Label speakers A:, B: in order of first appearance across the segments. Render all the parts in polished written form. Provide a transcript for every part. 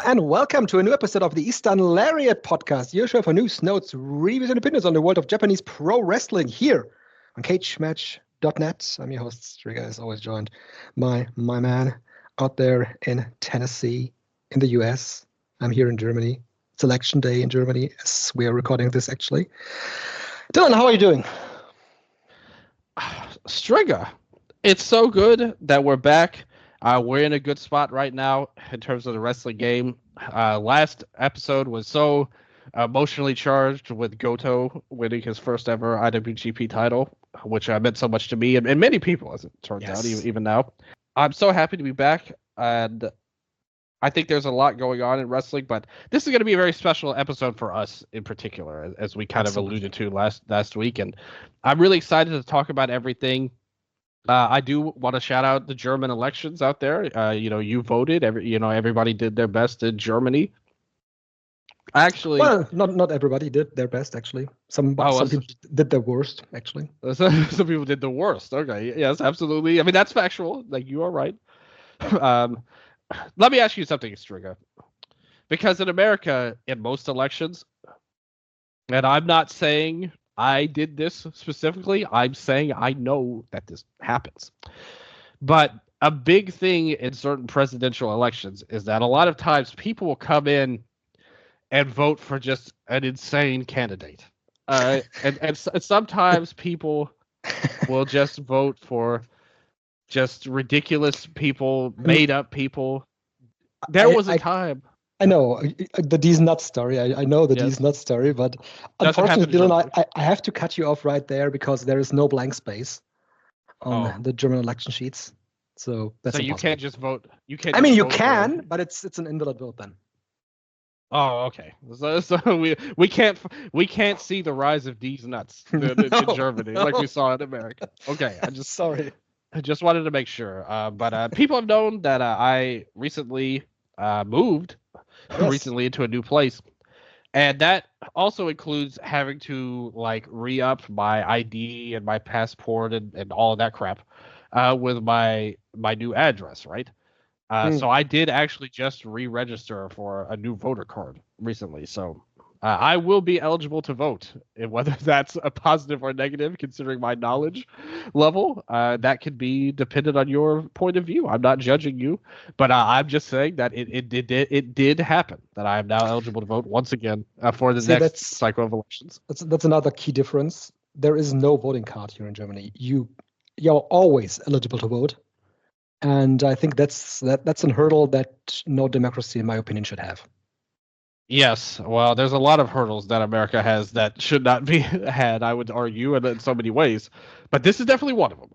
A: And welcome to a new episode of the Eastern Lariat podcast, your show for news, notes, reviews, and opinions on the world of Japanese pro wrestling here on cagematch.net. I'm your host, STRIGGA, as always joined by my man out there in Tennessee, in the US. I'm here in Germany. It's election day in Germany as we are recording this, actually. Dylan, how are you doing?
B: STRIGGA, it's so good that we're back. We're in a good spot right now in terms of the wrestling game. Last episode was so emotionally charged with Goto winning his first ever IWGP title, which meant so much to me and many people, as it turns out, even now. I'm so happy to be back, and I think there's a lot going on in wrestling, but this is going to be a very special episode for us in particular, as we kind of alluded to last week, and I'm really excited to talk about everything. I do want to shout out the German elections out there. You voted. Everybody did their best in Germany.
A: Well, not everybody did their best, actually. Some people did their worst, actually.
B: Some people did the worst. Okay, yes, absolutely. I mean, that's factual. Like, you are right. Let me ask you something, STRIGGA. Because in America, in most elections, and I'm not saying I did this specifically, I'm saying I know that this happens. But a big thing in certain presidential elections is that a lot of times people will come in and vote for just an insane candidate. And sometimes people will just vote for just ridiculous people, made up people. There was a time.
A: I know the D's Nuts story. I know the D's Nuts story, but unfortunately, Dylan, I have to cut you off right there because there is no blank space on the German election sheets. So that's
B: you can't just vote. You can't.
A: I mean, you can, but it's an invalid vote then.
B: Oh, okay. So we can't see the rise of D's Nuts in Germany like we saw in America. Okay, I just wanted to make sure. But people have known that I recently moved. Recently into a new place, and that also includes having to re-up my ID and my passport and all of that crap with my new address, right? So I did actually just re-register for a new voter card recently, so I will be eligible to vote, and whether that's a positive or negative, considering my knowledge level, that could be dependent on your point of view. I'm not judging you, but I'm just saying that it did happen, that I am now eligible to vote once again for the next cycle of elections.
A: That's another key difference. There is no voting card here in Germany. You're always eligible to vote, and I think that's a hurdle that no democracy, in my opinion, should have.
B: Yes, well, there's a lot of hurdles that America has that should not be had, I would argue, in so many ways. But this is definitely one of them.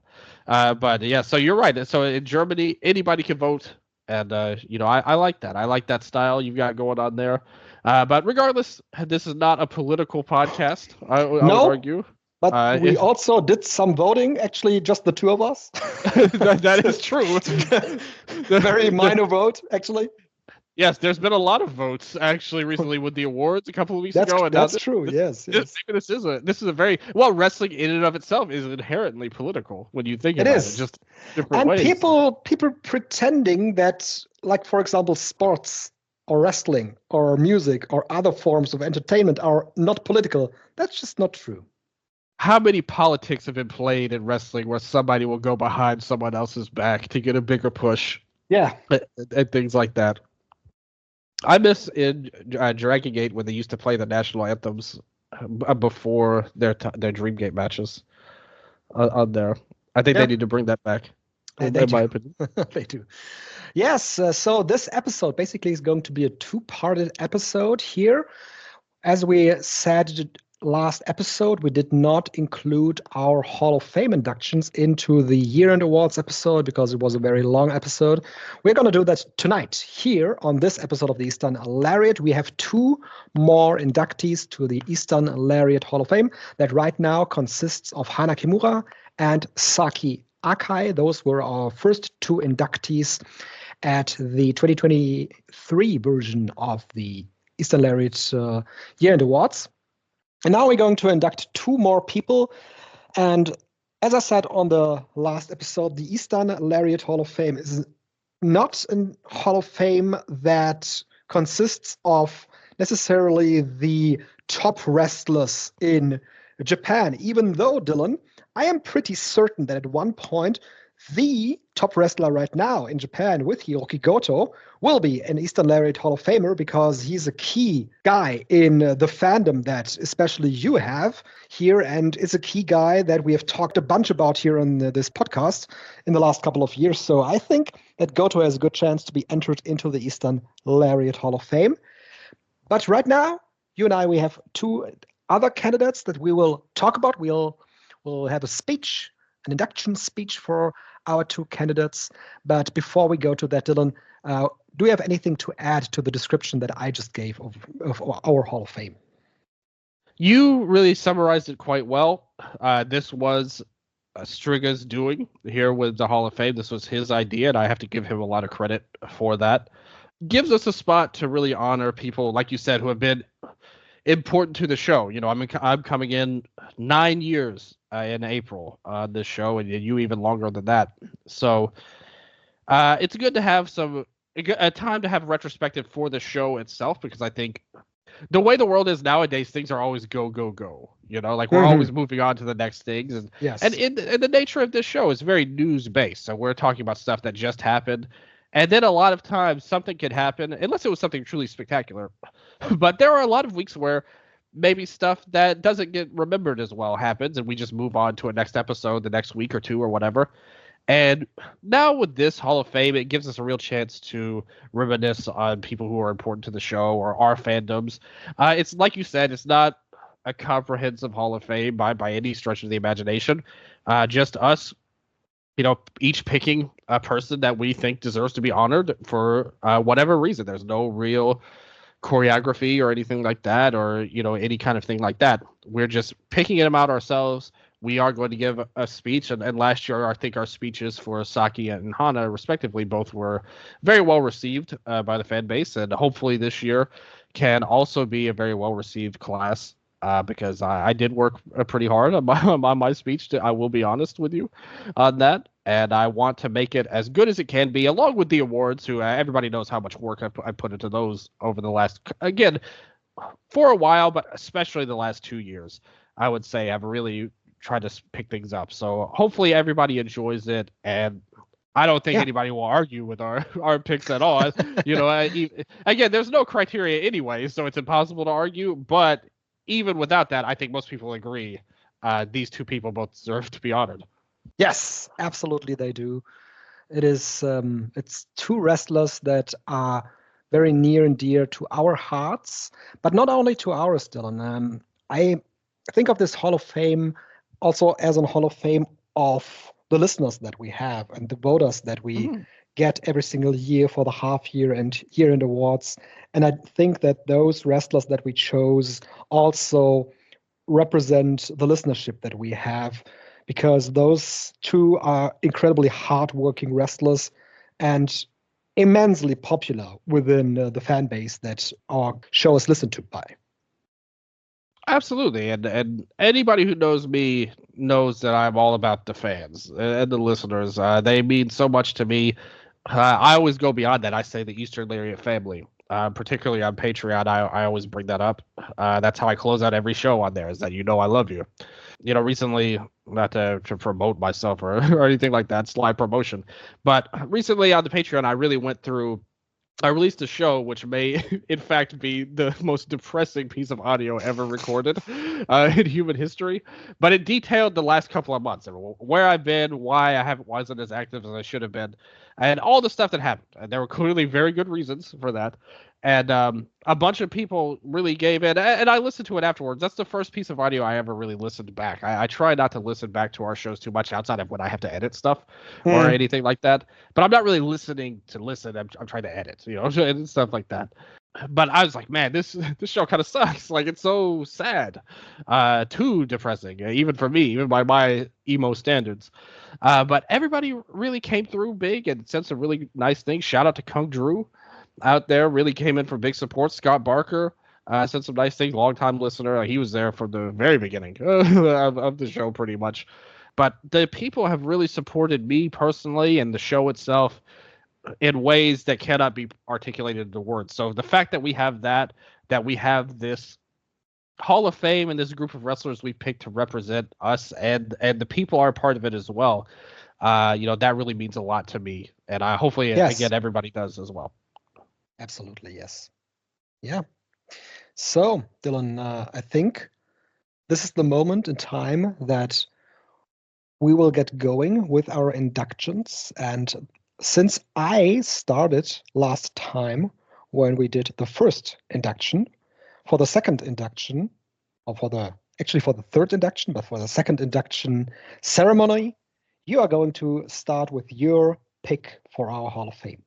B: But yeah, so you're right. So in Germany, anybody can vote, and I like that. I like that style you've got going on there. But regardless, this is not a political podcast. I would argue.
A: But we also did some voting, actually, just the two of us.
B: that is true.
A: Very minor vote, actually.
B: Yes, there's been a lot of votes actually recently with the awards a couple of weeks ago. And
A: that's true. Yes.
B: This is a very wrestling in and of itself is inherently political when you think about it. Just different ways.
A: And people pretending that, like, for example, sports or wrestling or music or other forms of entertainment are not political. That's just not true.
B: How many politics have been played in wrestling where somebody will go behind someone else's back to get a bigger push?
A: Yeah,
B: and things like that. I miss in Dragon Gate when they used to play the national anthems before their Dreamgate matches on there. I think they need to bring that back. In my opinion.
A: They do. Yes, so this episode basically is going to be a two-parted episode here. As we said last episode, we did not include our Hall of Fame inductions into the year-end awards episode because it was a very long episode. We're going to do that tonight. Here on this episode of the Eastern Lariat, we have 2 more inductees to the Eastern Lariat Hall of Fame that right now consists of Hana Kimura and Saki Akai. Those were our first 2 inductees at the 2023 version of the Eastern Lariat year-end awards. And now we're going to induct 2 more people. And as I said on the last episode, the Eastern Lariat Hall of Fame is not a Hall of Fame that consists of necessarily the top wrestlers in Japan, even though, Dylan, I am pretty certain that at one point, the top wrestler right now in Japan with Hiroki Goto will be an Eastern Lariat Hall of Famer because he's a key guy in the fandom that especially you have here, and is a key guy that we have talked a bunch about here on this podcast in the last couple of years. So I think that Goto has a good chance to be entered into the Eastern Lariat Hall of Fame. But right now, you and I, we have 2 other candidates that we will talk about. We'll have a speech, an induction speech for our 2 candidates. But before we go to that, Dylan, do you have anything to add to the description that I just gave of our Hall of Fame?
B: You really summarized it quite well. This was STRIGGA's doing here with the Hall of Fame. This was his idea, and I have to give him a lot of credit for that. Gives us a spot to really honor people, like you said, who have been important to the show. You know, I'm coming in 9 years in April on this show, and you even longer than that. So it's good to have a time to have retrospective for the show itself, because I think the way the world is nowadays, things are always go, go, go. You know, like we're always moving on to the next things. And,
A: yes.
B: And in the nature of this show is very news-based. So we're talking about stuff that just happened. And then a lot of times something could happen, unless it was something truly spectacular. But there are a lot of weeks where maybe stuff that doesn't get remembered as well happens, and we just move on to a next episode the next week or 2 or whatever. And now with this Hall of Fame, it gives us a real chance to reminisce on people who are important to the show or our fandoms. It's like you said, it's not a comprehensive Hall of Fame by any stretch of the imagination. Just us, you know, each picking a person that we think deserves to be honored for whatever reason. There's no real choreography or anything like that, or, you know, any kind of thing like that. We're just picking them out ourselves. We are going to give a speech, and last year I think our speeches for Saki and Hana respectively both were very well received by the fan base, and hopefully this year can also be a very well received class, because I did work pretty hard on my speech, I will be honest with you on that, and I want to make it as good as it can be, along with the awards, who everybody knows how much work I put into those over the last, again, for a while, but especially the last 2 years, I would say I've really tried to pick things up. So hopefully everybody enjoys it, and I don't think anybody will argue with our picks at all. You know, again, there's no criteria anyway, so it's impossible to argue, but even without that, I think most people agree these 2 people both deserve to be honored.
A: Yes, absolutely they do. It is it's 2 wrestlers that are very near and dear to our hearts, but not only to ours, Dylan. I think of this Hall of Fame also as a Hall of Fame of the listeners that we have and the voters that we get every single year for the half year and year-end awards. And I think that those wrestlers that we chose also represent the listenership that we have, because those 2 are incredibly hardworking wrestlers and immensely popular within the fan base that our show is listened to by.
B: Absolutely, and anybody who knows me knows that I'm all about the fans and the listeners. They mean so much to me. I always go beyond that. I say the Eastern Lariat family, particularly on Patreon. I always bring that up. That's how I close out every show on there, is that, you know, I love you. You know, recently, not to promote myself or anything like that, slide promotion, but recently on the Patreon, I released a show which may, in fact, be the most depressing piece of audio ever recorded in human history. But it detailed the last couple of months, where I've been, why I wasn't as active as I should have been, and all the stuff that happened. And there were clearly very good reasons for that. And a bunch of people really gave it, and I listened to it afterwards. That's the first piece of audio I ever really listened back. I try not to listen back to our shows too much outside of when I have to edit stuff or anything like that. But I'm not really listening to listen. I'm trying to edit, and stuff like that. But I was like, man, this show kind of sucks. Like, it's so sad, too depressing, even for me, even by my emo standards. But everybody really came through big and said some really nice things. Shout out to Kung Drew out there, really came in for big support. Scott Barker said some nice things, longtime listener. He was there from the very beginning of the show, pretty much. But the people have really supported me personally and the show itself in ways that cannot be articulated into words. So the fact that we have that we have this Hall of Fame and this group of wrestlers we picked to represent us, and the people are part of it as well. That really means a lot to me, and hopefully, again, everybody does as well.
A: Absolutely, yes. Yeah. So, Dylan, I think this is the moment in time that we will get going with our inductions. And since I started last time when we did the first induction, for the second induction, or for the third induction, but for the second induction ceremony, you are going to start with your pick for our Hall of Fame.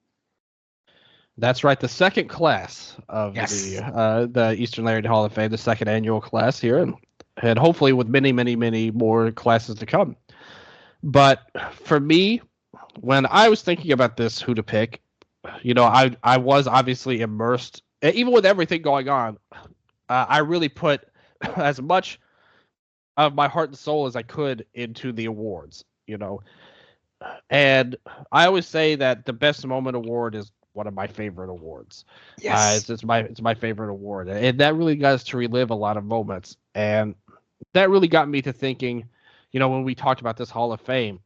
B: That's right. The second class of the Eastern Lariat Hall of Fame, the second annual class here, and hopefully with many, many, many more classes to come. But for me, when I was thinking about this, who to pick, I was obviously immersed, even with everything going on. I really put as much of my heart and soul as I could into the awards, And I always say that the Best Moment Award is one of my favorite awards.
A: Yes.
B: It's my favorite award. And that really got us to relive a lot of moments. And that really got me to thinking, when we talked about this Hall of Fame,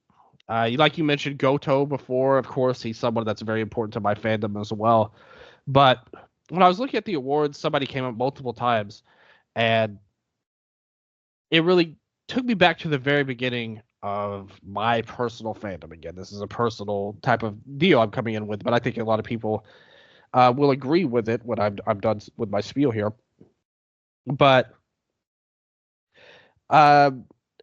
B: like you mentioned Goto before, of course, he's someone that's very important to my fandom as well. But when I was looking at the awards, somebody came up multiple times, and it really took me back to the very beginning of my personal fandom. Again, this is a personal type of deal I'm coming in with, but I think a lot of people will agree with it when I'm done with my spiel here. But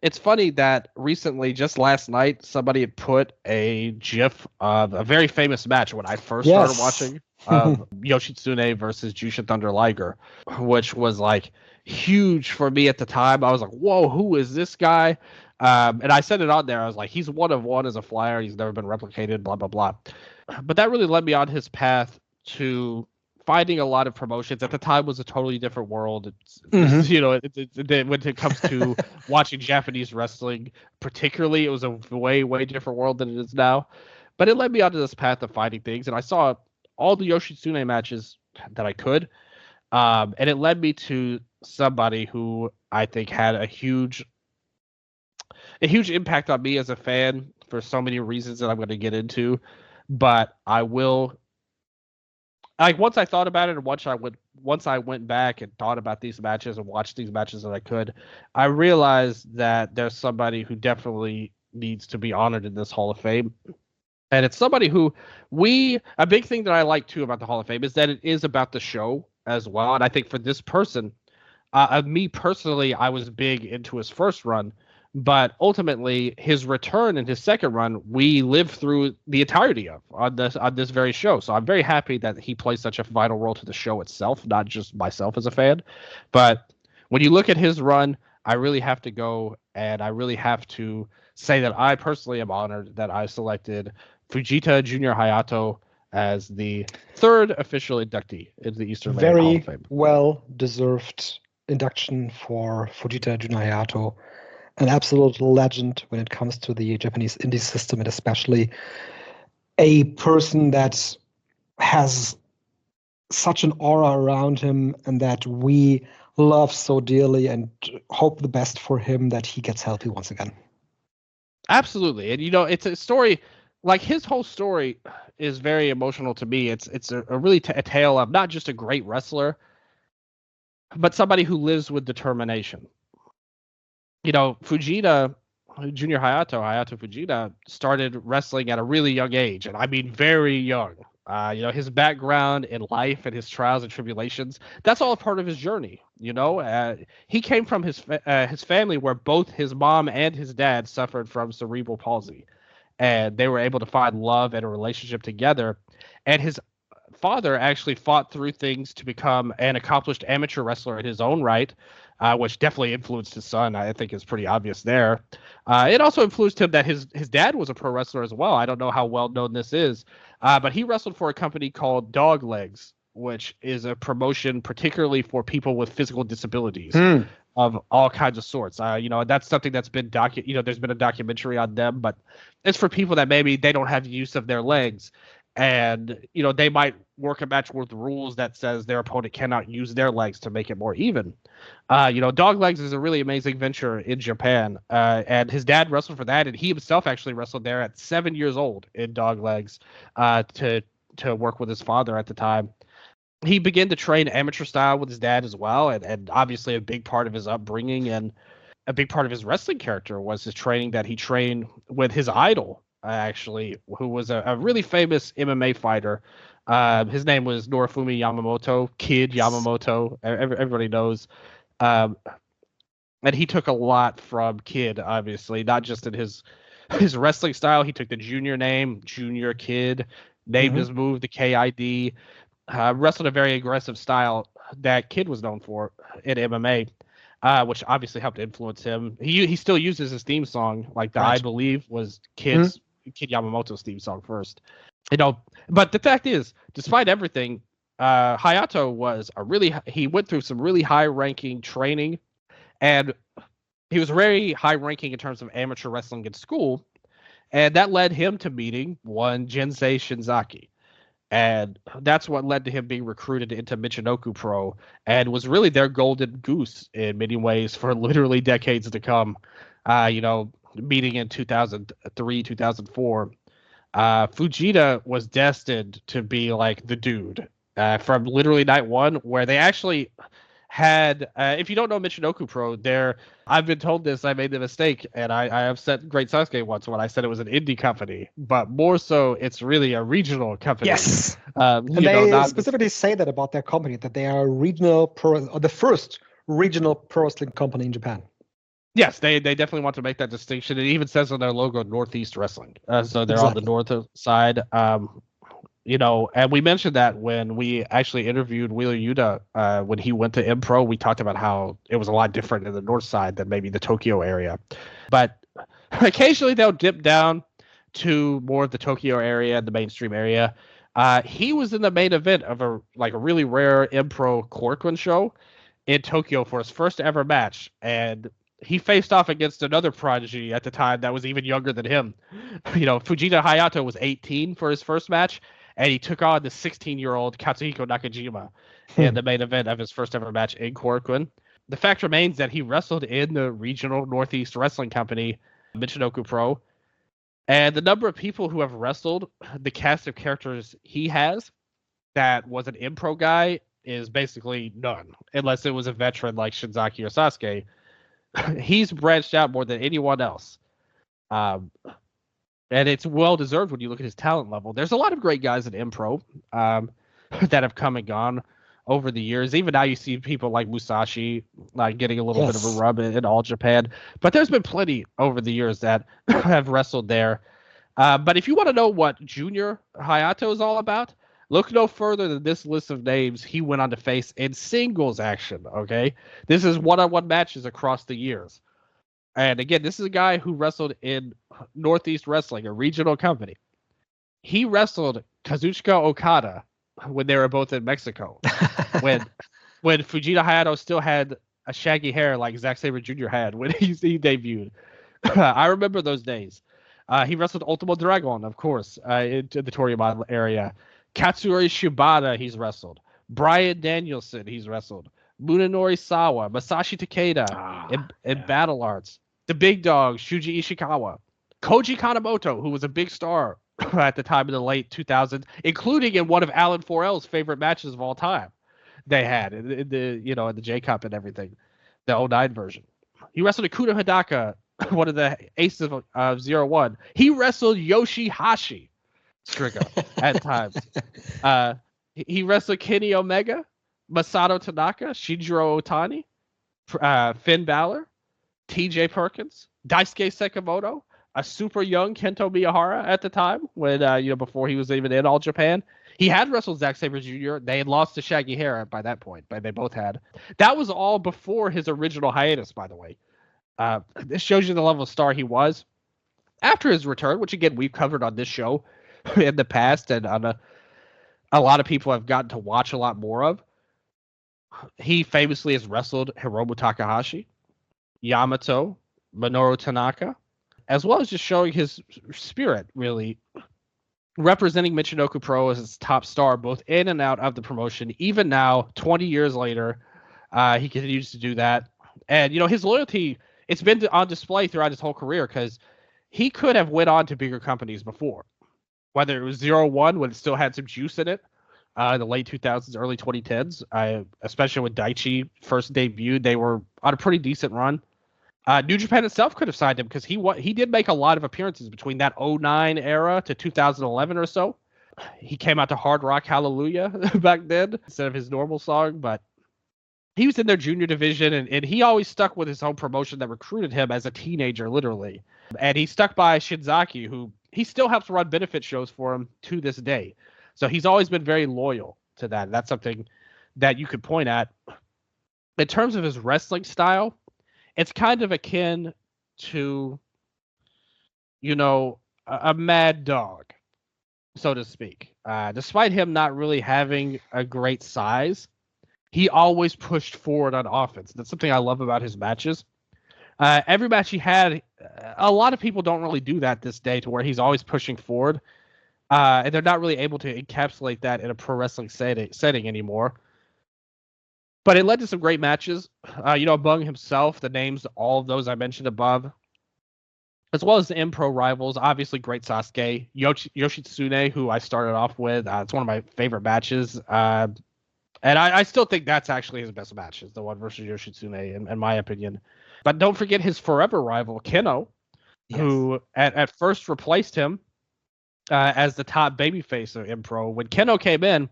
B: it's funny that recently, just last night, somebody had put a GIF of a very famous match when I first started watching Yoshitsune versus Jushin Thunder Liger, which was like huge for me at the time. I was like, whoa, who is this guy? And I said it on there. I was like, he's one of one as a flyer. He's never been replicated, blah, blah, blah. But that really led me on his path to finding a lot of promotions. At the time was a totally different world. When it comes to watching Japanese wrestling, particularly, it was a way, way different world than it is now. But it led me onto this path of finding things, and I saw all the Yoshitsune matches that I could. And it led me to somebody who I think had a huge impact on me as a fan for so many reasons that I'm going to get into. But I will, like, once I thought about it, and once I went back and thought about these matches and watched these matches that I could, I realized that there's somebody who definitely needs to be honored in this Hall of Fame. And it's somebody who a big thing that I like too about the Hall of Fame is that it is about the show as well. And I think for this person, me personally, I was big into his first run, but ultimately his return and his second run, we lived through the entirety of on this very show. So I'm very happy that he plays such a vital role to the show itself, not just myself as a fan. But when you look at his run, I really have to go, and I really have to say that I personally am honored that I selected Fujita Junior Hayato as the third official inductee into the Eastern Lariat Hall of Fame.
A: Very well-deserved induction for Fujita Junior Hayato. An absolute legend when it comes to the Japanese indie system, and especially a person that has such an aura around him and that we love so dearly and hope the best for him, that he gets healthy once again.
B: Absolutely. And, it's a story, like his whole story is very emotional to me. It's a really a tale of not just a great wrestler, but somebody who lives with determination. Fujita Junior Hayato Fujita started wrestling at a really young age, and I mean very young. His background in life and his trials and tribulations, that's all a part of his journey. He came from his family where both his mom and his dad suffered from cerebral palsy, and they were able to find love and a relationship together. And his father actually fought through things to become an accomplished amateur wrestler in his own right, which definitely influenced his son. I think is pretty obvious there. It also influenced him that his dad was a pro wrestler as well. I don't know how well known this is, but he wrestled for a company called Dog Legs, which is a promotion particularly for people with physical disabilities of all kinds of sorts. That's something that's been there's been a documentary on them, but it's for people that maybe they don't have use of their legs. And, they might work a match with rules that says their opponent cannot use their legs to make it more even. Dog Legs is a really amazing venture in Japan. And his dad wrestled for that. And he himself actually wrestled there at 7 years old in Dog Legs to work with his father at the time. He began to train amateur style with his dad as well. And obviously a big part of his upbringing and a big part of his wrestling character was his training that he trained with his idol, actually, who was a really famous MMA fighter. His name was Norifumi Yamamoto, Kid Yamamoto. Everybody knows. And he took a lot from Kid, obviously, not just in his wrestling style. He took the junior name, Junior Kid, named his move the KID, wrestled a very aggressive style that Kid was known for in MMA. Which obviously helped influence him. He still uses his theme song, like I believe was Kid Yamamoto's theme song first. But the fact is, despite everything, Hayato he went through some really high-ranking training, and he was very high-ranking in terms of amateur wrestling in school, and that led him to meeting one Jinsei Shinzaki. And that's what led to him being recruited into Michinoku Pro and was really their golden goose in many ways for literally decades to come. Meeting in 2003, 2004, Fujita was destined to be like the dude from literally night one, where they actually had, if you don't know Michinoku Pro, I've been told this, I made the mistake, and I upset Great Sasuke once when I said it was an indie company, but more so, it's really a regional company.
A: Yes. And they specifically say that about their company, that they are the first regional pro wrestling company in Japan.
B: Yes, they definitely want to make that distinction. It even says on their logo, Northeast Wrestling. So they're on the north side. And we mentioned that when we actually interviewed Wheeler Yuta when he went to M-Pro, we talked about how it was a lot different in the north side than maybe the Tokyo area. But occasionally they'll dip down to more of the Tokyo area, the mainstream area. He was in the main event of a really rare M-Pro Korakuen show in Tokyo for his first ever match. And he faced off against another prodigy at the time that was even younger than him. Fujita Hayato was 18 for his first match, and he took on the 16-year-old Katsuhiko Nakajima in the main event of his first ever match in Korakuen. The fact remains that he wrestled in the regional Northeast Wrestling Company, Michinoku Pro, and the number of people who have wrestled the cast of characters he has that was an M-Pro guy is basically none, unless it was a veteran like Shinzaki or Sasuke. He's branched out more than anyone else. And it's well-deserved when you look at his talent level. There's a lot of great guys in M-Pro that have come and gone over the years. Even now you see people like Musashi getting a little bit of a rub in All Japan. But there's been plenty over the years that have wrestled there. But if you want to know what Junior Hayato is all about, look no further than this list of names he went on to face in singles action, okay? This is one-on-one matches across the years. And again, this is a guy who wrestled in Northeast Wrestling, a regional company. He wrestled Kazuchika Okada when they were both in Mexico. when Fujita Hayato still had a shaggy hair like Zack Sabre Jr. had when he debuted. I remember those days. He wrestled Ultimo Dragon, of course, into the Toriyama area. Katsuri Shibata, he's wrestled. Bryan Danielson, he's wrestled. Munenori Sawa, Masashi Takeda, in Battle Arts. The big dog, Shuji Ishikawa. Koji Kanemoto, who was a big star at the time in the late 2000s, including in one of Alan Forel's favorite matches of all time they had in the J-Cup and everything, the 09 version. He wrestled Akuto Hidaka, one of the aces of 01. He wrestled Yoshihashi. STRIGGA at times. He wrestled Kenny Omega, Masato Tanaka, Shinjiro Otani, Finn Balor, TJ Perkins, Daisuke Sekimoto, a super young Kento Miyahara at the time when before he was even in All Japan. He had wrestled Zack Sabre Jr. They had lost to Shaggy Hair by that point, but they both had. That was all before his original hiatus, by the way. This shows you the level of star he was. After his return, which again we've covered on this show in the past, and on a lot of people have gotten to watch a lot more of, he famously has wrestled Hiromu Takahashi, Yamato, Minoru Tanaka, as well as just showing his spirit, really, representing Michinoku Pro as his top star, both in and out of the promotion. Even now, 20 years later, he continues to do that. And, his loyalty, it's been on display throughout his whole career, because he could have went on to bigger companies before, whether it was 0-1 when it still had some juice in it, in the late 2000s, early 2010s, especially when Daichi first debuted, they were on a pretty decent run. New Japan itself could have signed him, because he did make a lot of appearances between that 2009 era to 2011 or so. He came out to Hard Rock Hallelujah back then instead of his normal song, but he was in their junior division, and he always stuck with his own promotion that recruited him as a teenager, literally. And he stuck by Shinzaki, who he still helps run benefit shows for him to this day. So he's always been very loyal to that. That's something that you could point at. In terms of his wrestling style, it's kind of akin to, a mad dog, so to speak. Despite him not really having a great size, he always pushed forward on offense. That's something I love about his matches. Every match he had, a lot of people don't really do that this day, to where he's always pushing forward. And they're not really able to encapsulate that in a pro wrestling setting anymore. But it led to some great matches. Among himself, the names, all of those I mentioned above, as well as the M-Pro rivals, obviously great Sasuke, Yoshitsune, who I started off with. It's one of my favorite matches. And I still think that's actually his best match, is the one versus Yoshitsune, in my opinion. But don't forget his forever rival, Keno, who at first replaced him as the top babyface of M-Pro. When Keno came in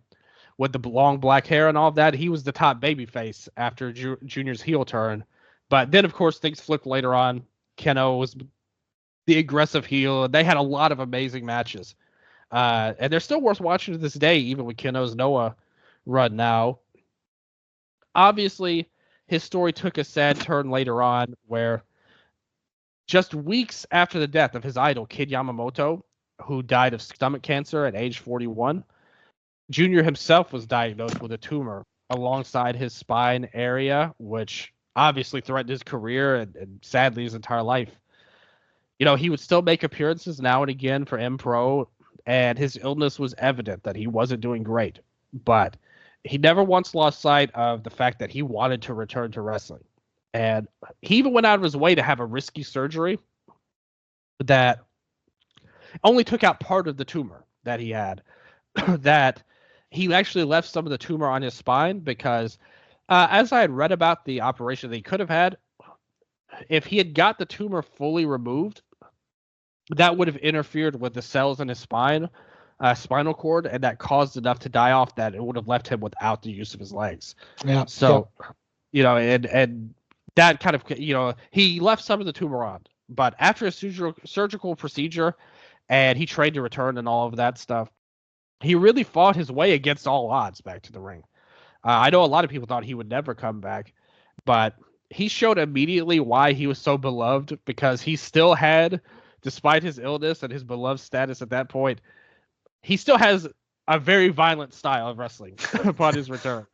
B: with the long black hair and all of that, he was the top babyface after Junior's heel turn. But then, of course, things flipped later on. Keno was the aggressive heel. They had a lot of amazing matches. And they're still worth watching to this day, even with Keno's Noah run now. Obviously, his story took a sad turn later on, where just weeks after the death of his idol, Kid Yamamoto, who died of stomach cancer at age 41, Junior himself was diagnosed with a tumor alongside his spine area, which obviously threatened his career and sadly his entire life. He would still make appearances now and again for M-Pro, and his illness was evident that he wasn't doing great. But he never once lost sight of the fact that he wanted to return to wrestling. And he even went out of his way to have a risky surgery that only took out part of the tumor that he had. That he actually left some of the tumor on his spine because, as I had read about the operation that he could have had, if he had got the tumor fully removed, that would have interfered with the cells in his spinal cord, and that caused enough to die off that it would have left him without the use of his legs.
A: Yeah.
B: So, and that kind of, he left some of the tumor on, but after a surgical procedure, and he trained to return and all of that stuff, he really fought his way against all odds back to the ring. I know a lot of people thought he would never come back, but he showed immediately why he was so beloved, because he still had, despite his illness and his beloved status at that point, he still has a very violent style of wrestling upon his return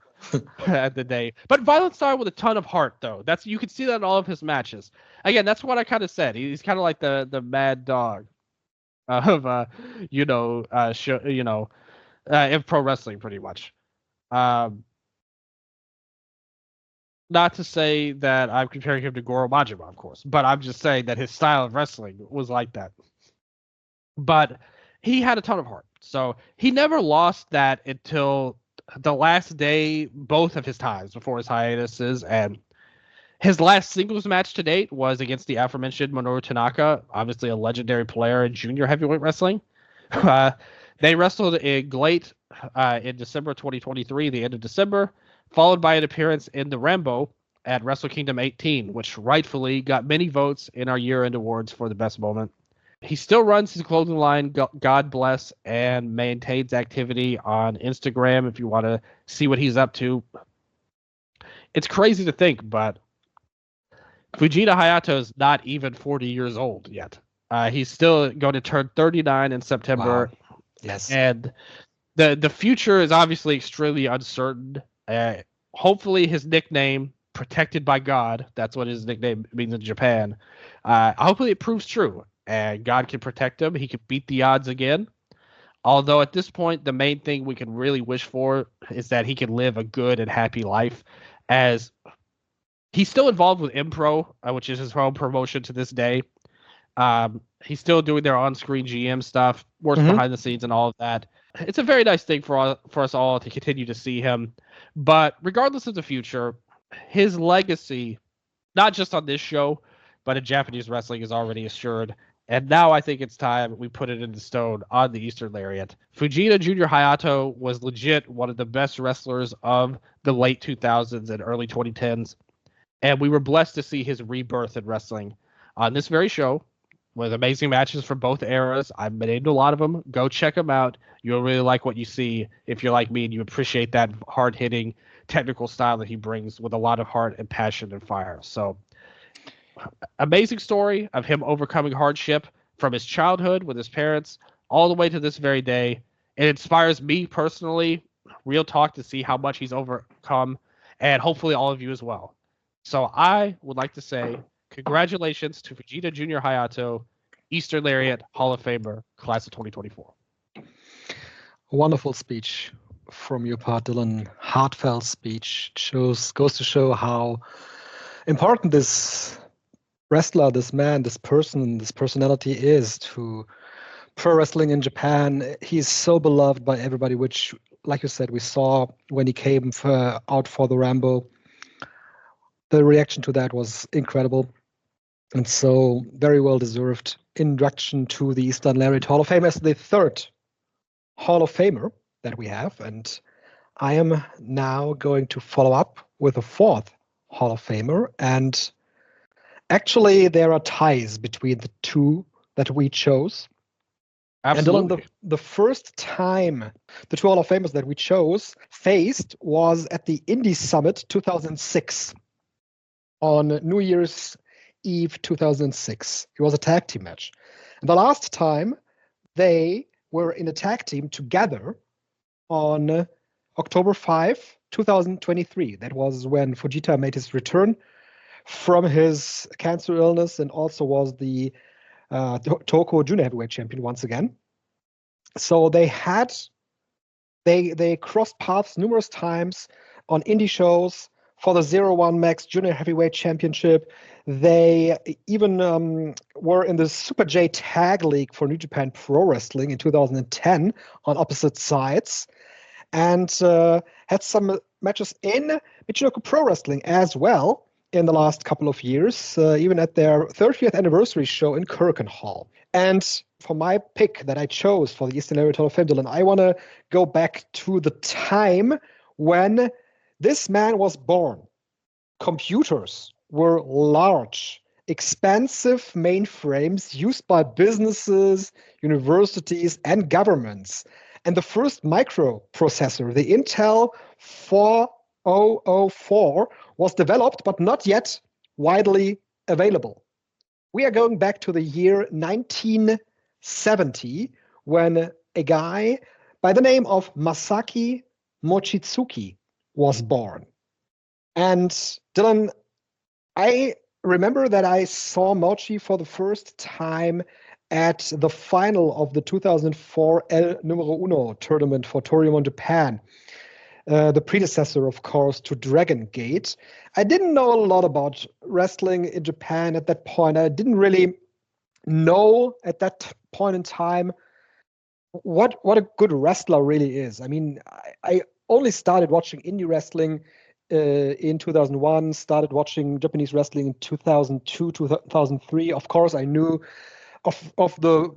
B: at the day. But violent style with a ton of heart, though. You can see that in all of his matches. Again, that's what I kind of said. He's kind of like the mad dog of in pro wrestling, pretty much. Not to say that I'm comparing him to Goro Majima, of course, but I'm just saying that his style of wrestling was like that. But he had a ton of heart. So he never lost that until the last day, both of his times before his hiatuses. And his last singles match to date was against the aforementioned Minoru Tanaka, obviously a legendary player in junior heavyweight wrestling. They wrestled in Glate in December 2023, the end of December, followed by an appearance in the Rambo at Wrestle Kingdom 18, which rightfully got many votes in our year-end awards for the best moment. He still runs his clothing line, God Bless, and maintains activity on Instagram if you want to see what he's up to. It's crazy to think, but Fujita Hayato's not even 40 years old yet. He's still going to turn 39 in September.
A: Wow. Yes.
B: And the future is obviously extremely uncertain. Hopefully his nickname, Protected by God, that's what his nickname means in Japan. Hopefully it proves true. And God can protect him. He can beat the odds again. Although at this point, the main thing we can really wish for is that he can live a good and happy life, as he's still involved with Impro, which is his home promotion to this day. He's still doing their on-screen GM stuff, works behind the scenes and all of that. It's a very nice thing for us all to continue to see him. But regardless of the future, his legacy, not just on this show, but in Japanese wrestling, is already assured. And now I think it's time we put it into stone on the Eastern Lariat. Fujita Junior Hayato was legit one of the best wrestlers of the late 2000s and early 2010s. And we were blessed to see his rebirth in wrestling on this very show with amazing matches from both eras. I've named a lot of them. Go check them out. You'll really like what you see if you're like me and you appreciate that hard-hitting technical style that he brings with a lot of heart and passion and fire. So amazing story of him overcoming hardship from his childhood with his parents all the way to this very day. It inspires me personally, real talk, to see how much he's overcome, and hopefully all of you as well. So I would like to say congratulations to Fujita Junior Hayato, Eastern Lariat Hall of Famer, class of 2024.
A: Wonderful speech from your part, Dylan. Heartfelt speech. Goes to show how important this wrestler, this man, this person, this personality is to pro wrestling in Japan. He's so beloved by everybody, which, like you said, we saw when he came out for the Rambo. The reaction to that was incredible. And so very well deserved induction to the Eastern Lariat Hall of Fame as the third Hall of Famer that we have. And I am now going to follow up with a fourth Hall of Famer. And actually, there are ties between the two that we chose.
B: Absolutely.
A: And Dylan, the first time the two Hall of Famers that we chose faced was at the Indie Summit 2006 on New Year's Eve 2006. It was a tag team match. And the last time they were in a tag team together on October 5, 2023. That was when Fujita made his return from his cancer illness and also was the Toko Junior Heavyweight Champion once again. So they crossed paths numerous times on indie shows for the 01 Max Junior Heavyweight Championship. They even were in the Super J Tag League for New Japan Pro Wrestling in 2010 on opposite sides, and had some matches in Michinoku Pro Wrestling as well in the last couple of years, even at their 30th anniversary show in Kurikan Hall. And for my pick that I chose for the Eastern Lariat Hall of Fame, Dylan, I want to go back to the time when this man was born. Computers were large, expensive mainframes used by businesses, universities, and governments. And the first microprocessor, the Intel 4004, was developed but not yet widely available. We are going back to the year 1970 when a guy by the name of Masaki Mochizuki was born. And Dylan, I remember that I saw Mochi for the first time at the final of the 2004 El Numero Uno tournament for Toryumon Japan, the predecessor, of course, to Dragon Gate. I didn't know a lot about wrestling in Japan at that point. I didn't really know at that point in time what a good wrestler really is. I mean, I only started watching indie wrestling in 2001, started watching Japanese wrestling in 2002, 2003. Of course, I knew of the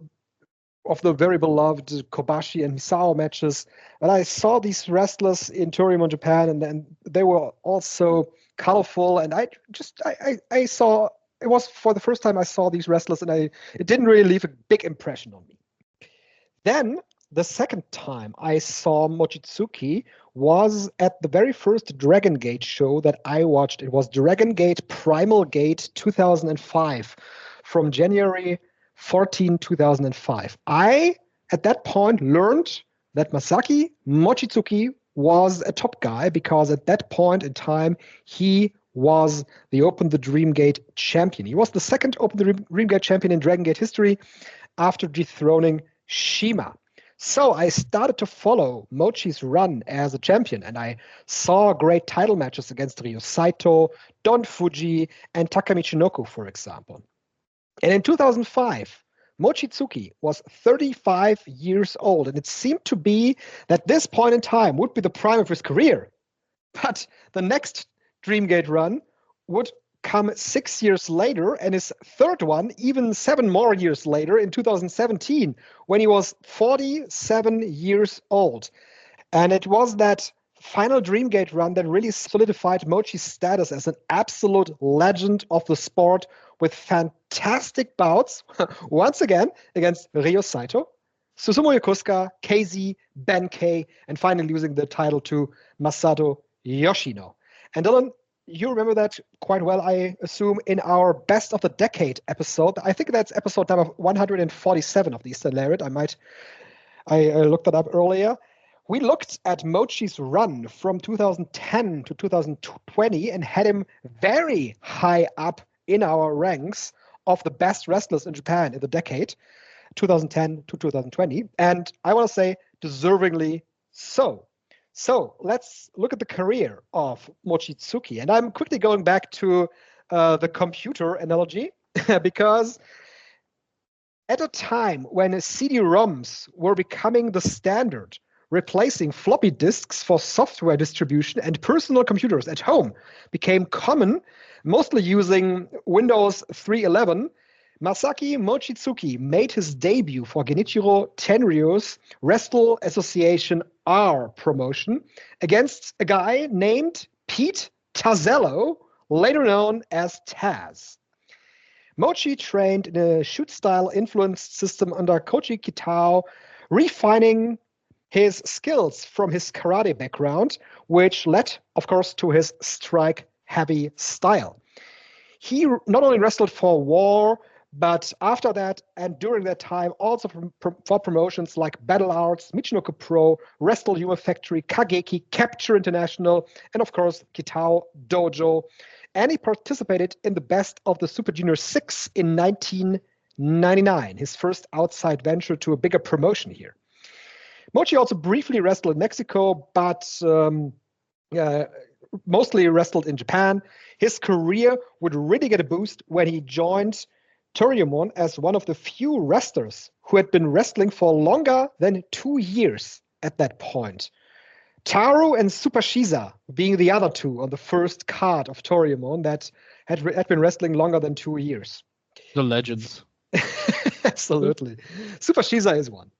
A: of the very beloved Kobashi and Misao matches. And I saw these wrestlers in Toryumon, Japan, and they were also colorful. And I saw, it was for the first time I saw these wrestlers, and it didn't really leave a big impression on me. Then the second time I saw Mochizuki was at the very first Dragon Gate show that I watched. It was Dragon Gate Primal Gate 2005 from January 14, 2005. I, at that point, learned that Masaki Mochizuki was a top guy because at that point in time, he was the Open the Dream Gate champion. He was the second Open the Dream Gate champion in Dragon Gate history after dethroning Shima. So I started to follow Mochi's run as a champion, and I saw great title matches against Ryo Saito, Don Fuji, and Taka Michinoku, for example. And in 2005, Mochizuki was 35 years old, and it seemed to be that this point in time would be the prime of his career. But the next Dreamgate run would come 6 years later, and his third one even 7 more years later in 2017, when he was 47 years old. And it was that final Dreamgate run that really solidified Mochi's status as an absolute legend of the sport, with fantastic bouts, once again, against Ryo Saito, Susumu Yokosuka, KZ, Benkei, and finally losing the title to Masato Yoshino. And Dylan, you remember that quite well, I assume, in our Best of the Decade episode. I think that's episode number 147 of the Eastern Lariat. I looked that up earlier. We looked at Mochi's run from 2010 to 2020 and had him very high up in our ranks of the best wrestlers in Japan in the decade, 2010 to 2020. And I want to say deservingly so. So let's look at the career of Mochizuki. And I'm quickly going back to the computer analogy because at a time when CD-ROMs were becoming the standard, replacing floppy disks for software distribution, and personal computers at home became common, mostly using Windows 3.11, Masaki Mochizuki made his debut for Genichiro Tenryu's Wrestle Association R promotion against a guy named Pete Tazello, later known as Taz. Mochi trained in a shoot-style influenced system under Koji Kitao, refining his skills from his karate background, which led, of course, to his strike-heavy style. He not only wrestled for War, but after that and during that time, also for promotions like Battle Arts, Michinoku Pro, Wrestle Human Factory, Kageki, Capture International, and of course, Kitao Dojo. And he participated in the Best of the Super Junior 6 in 1999, his first outside venture to a bigger promotion here. Mochi also briefly wrestled in Mexico, but mostly wrestled in Japan. His career would really get a boost when he joined Toryumon as one of the few wrestlers who had been wrestling for longer than 2 years at that point. Taru and Super Shiza being the other two on the first card of Toryumon that had been wrestling longer than 2 years.
B: The legends.
A: Absolutely. Super Shiza is one.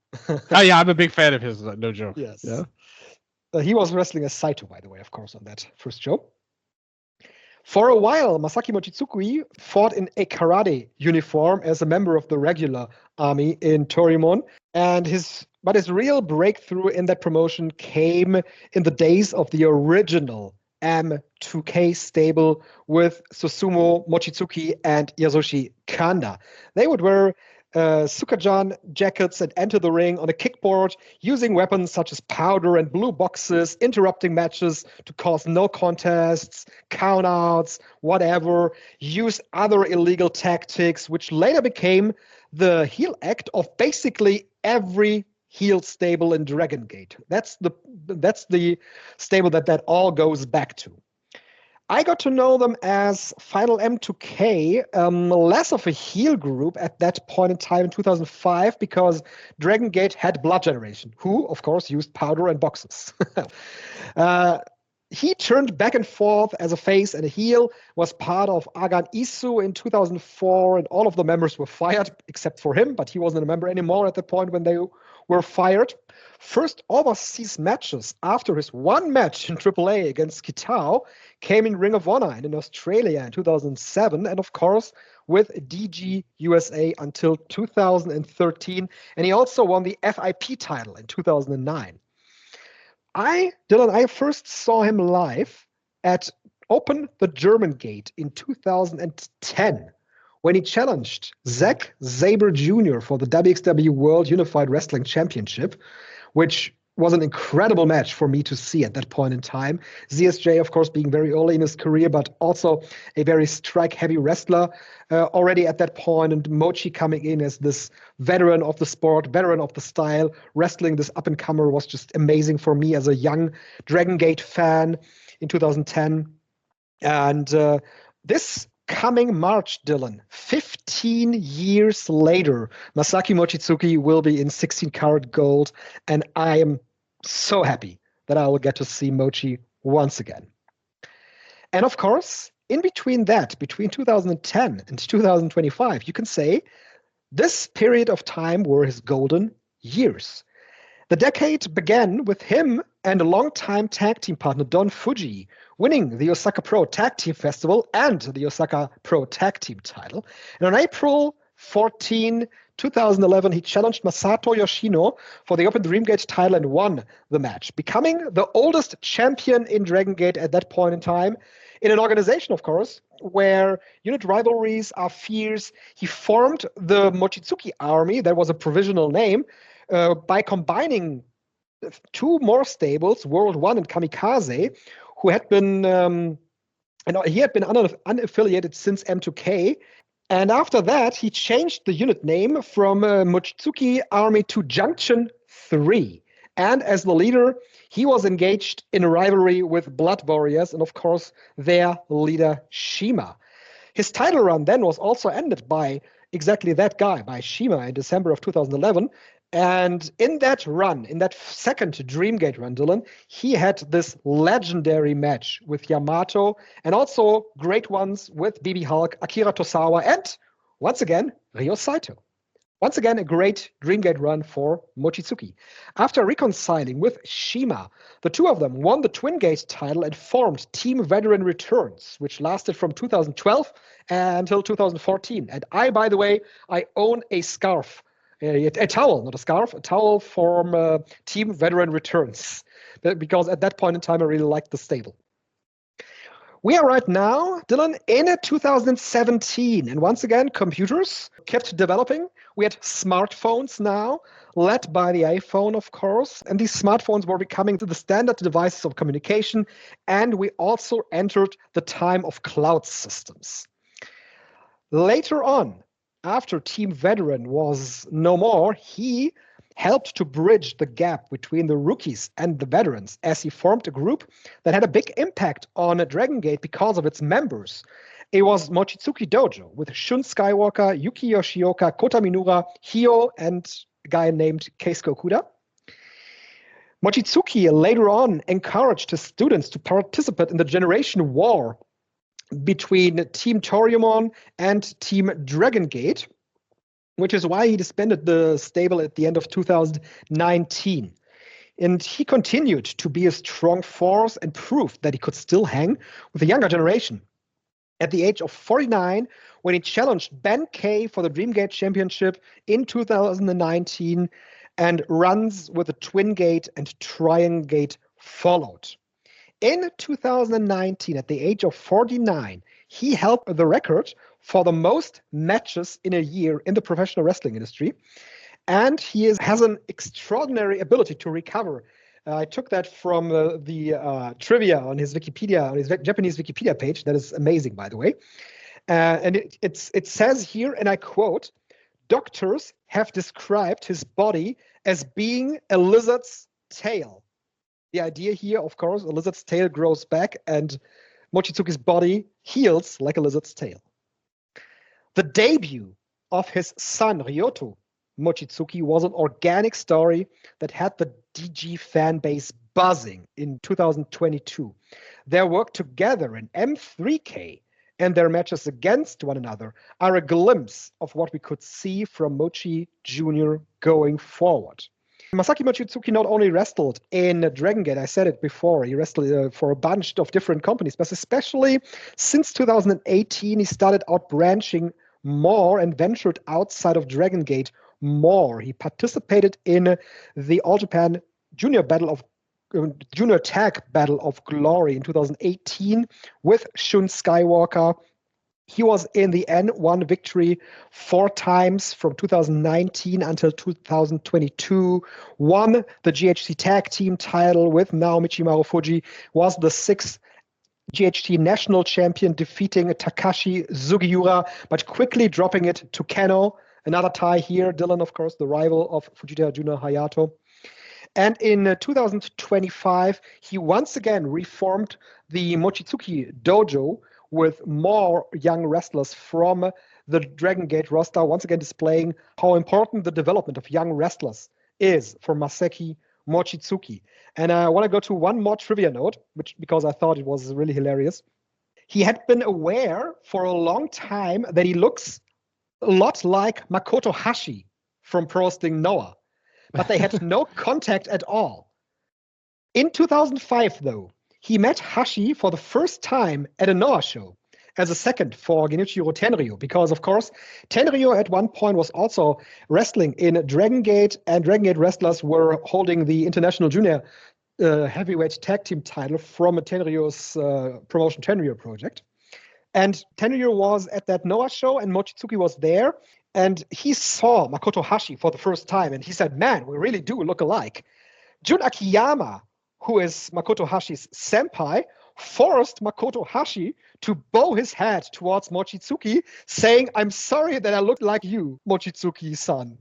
B: Oh, yeah, I'm a big fan of his, no joke.
A: Yes.
B: Yeah.
A: He was wrestling as Saito, by the way, of course, on that first show. For a while, Masaki Mochizuki fought in a karate uniform as a member of the regular army in Toryumon, but his real breakthrough in that promotion came in the days of the original M2K stable with Susumu Mochizuki and Yasushi Kanda. They would wear Sukajan jackets and enter the ring on a kickboard using weapons such as powder and blue boxes, interrupting matches to cause no contests, countouts, whatever, use other illegal tactics, which later became the heel act of basically every heel stable in Dragon Gate. That's the stable that all goes back to. I got to know them as Final M2K, less of a heel group at that point in time in 2005, because Dragon Gate had Blood Generation, who, of course, used powder and boxes. he turned back and forth as a face and a heel, was part of Agan Isu in 2004, and all of the members were fired except for him, but he wasn't a member anymore at the point when they were fired. First overseas matches after his one match in AAA against Kitao came in Ring of Honor and in Australia in 2007, and of course with DG USA until 2013, and he also won the FIP title in 2009. Dylan, I first saw him live at Open the German Gate in 2010 when he challenged Zack Sabre Jr. for the WXW World Unified Wrestling Championship, which was an incredible match for me to see at that point in time. ZSJ, of course, being very early in his career, but also a very strike-heavy wrestler already at that point, and Mochi coming in as this veteran of the sport, veteran of the style, wrestling this up-and-comer was just amazing for me as a young Dragon Gate fan in 2010. And this coming March, Dylan, 15 years later, Masaki Mochizuki will be in 16-karat gold, and I am so happy that I will get to see Mochi once again. And of course, in between 2010 and 2025, you can say this period of time were his golden years. The decade began with him and a longtime tag team partner, Don Fuji, winning the Osaka Pro Tag Team Festival and the Osaka Pro Tag Team title. And on April 14, 2011, he challenged Masato Yoshino for the Open Dream Gate title and won the match, becoming the oldest champion in Dragon Gate at that point in time, in an organization, of course, where unit rivalries are fierce. He formed the Mochizuki Army, that was a provisional name, by combining two more stables, World One and Kamikaze, who had been he had been unaffiliated since M2K. And after that, he changed the unit name from Mochizuki Army to Junction 3. And as the leader, he was engaged in a rivalry with Blood Warriors and, of course, their leader, Shima. His title run then was also ended by exactly that guy, by Shima, in December of 2011. And in that run, in that second Dreamgate run, Dylan, he had this legendary match with Yamato and also great ones with BB Hulk, Akira Tosawa, and once again, Ryo Saito. Once again, a great Dreamgate run for Mochizuki. After reconciling with Shima, the two of them won the Twin Gate title and formed Team Veteran Returns, which lasted from 2012 until 2014. And I, by the way, I own a scarf. A towel, not a scarf, a towel from Team Veteran Returns, because at that point in time, I really liked the stable. We are right now, Dylan, in 2017, and once again, computers kept developing. We had smartphones now, led by the iPhone, of course, and these smartphones were becoming the standard devices of communication, and we also entered the time of cloud systems. Later on, after Team Veteran was no more, he helped to bridge the gap between the rookies and the veterans as he formed a group that had a big impact on Dragon Gate because of its members. It was Mochizuki Dojo with Shun Skywalker, Yuki Yoshioka, Kota Minura, Hio, and a guy named Keisuke Okuda. Mochizuki later on encouraged his students to participate in the Generation War between Team Toriumon and Team Dragon Gate, which is why he disbanded the stable at the end of 2019. And he continued to be a strong force and proved that he could still hang with the younger generation. At the age of 49, when he challenged Ben K for the Dreamgate Championship in 2019, and runs with the Twin Gate and Triangle Gate followed. In 2019, at the age of 49, he held the record for the most matches in a year in the professional wrestling industry. And he has an extraordinary ability to recover. I took that from the trivia on his Wikipedia, on his Japanese Wikipedia page. That is amazing, by the way. And it says here, and I quote, "Doctors have described his body as being a lizard's tail." The idea here, of course, a lizard's tail grows back and Mochizuki's body heals like a lizard's tail. The debut of his son, Ryoto Mochizuki, was an organic story that had the DG fan base buzzing in 2022. Their work together in M3K and their matches against one another are a glimpse of what we could see from Mochi Jr. going forward. Masaki Mochizuki not only wrestled in Dragon Gate, I said it before, he wrestled for a bunch of different companies, but especially since 2018, he started out branching more and ventured outside of Dragon Gate more. He participated in the All Japan Junior Tag Battle of Glory in 2018 with Shun Skywalker. He was in the N1 victory 4 times from 2019 until 2022, won the GHC tag team title with Naomichi Marufuji, was the 6th GHT national champion, defeating Takashi Sugiura, but quickly dropping it to Keno. Another tie here. Dylan, of course, the rival of Fujita Junior Hayato. And in 2025, he once again reformed the Mochizuki Dojo with more young wrestlers from the Dragon Gate roster, once again displaying how important the development of young wrestlers is for Masaki Mochizuki. And I want to go to one more trivia note, because I thought it was really hilarious. He had been aware for a long time that he looks a lot like Makoto Hashi from Pro Wrestling Noah, but they had no contact at all. In 2005, though, he met Hashi for the first time at a Noah show as a second for Genichiro Tenryu, because, of course, Tenryu at one point was also wrestling in Dragon Gate, and Dragon Gate wrestlers were holding the International Junior Heavyweight Tag Team title from Tenryu's promotion Tenryu project. And Tenryu was at that Noah show, and Mochizuki was there, and he saw Makoto Hashi for the first time, and he said, "Man, we really do look alike." Jun Akiyama, who is Makoto Hashi's senpai, forced Makoto Hashi to bow his head towards Mochizuki, saying, "I'm sorry that I look like you, Mochizuki-san."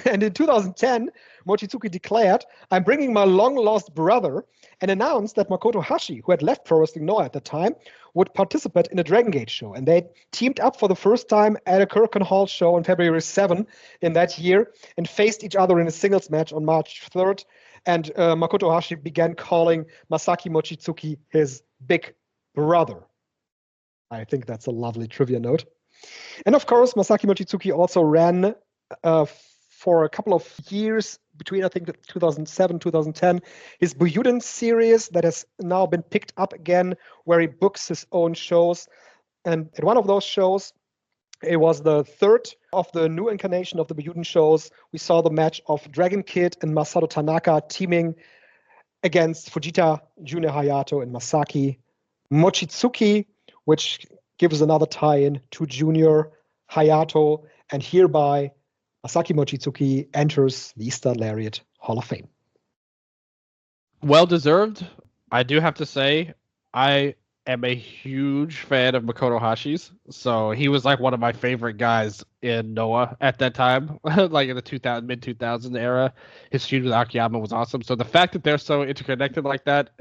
A: And in 2010, Mochizuki declared, "I'm bringing my long-lost brother," and announced that Makoto Hashi, who had left Pro Wrestling Noah at the time, would participate in a Dragon Gate show. And they teamed up for the first time at a Kurkan Hall show on February 7 in that year and faced each other in a singles match on March 3rd. And Makoto Hashi began calling Masaki Mochizuki his big brother. I think that's a lovely trivia note. And of course, Masaki Mochizuki also ran for a couple of years between, I think, 2007, 2010, his Buyuden series that has now been picked up again, where he books his own shows. And at one of those shows, it was the third of the new incarnation of the Buyuden shows. We saw the match of Dragon Kid and Masato Tanaka teaming against Fujita Junior Hayato and Masaki Mochizuki, which gives another tie-in to Junior Hayato, and hereby Masaki Mochizuki enters the Eastern Lariat Hall of Fame.
B: Well deserved. I do have to say, I am a huge fan of Makoto Hashi's. So he was like one of my favorite guys in Noah at that time, like in the mid-2000s era. His feud with Akiyama was awesome. So the fact that they're so interconnected like that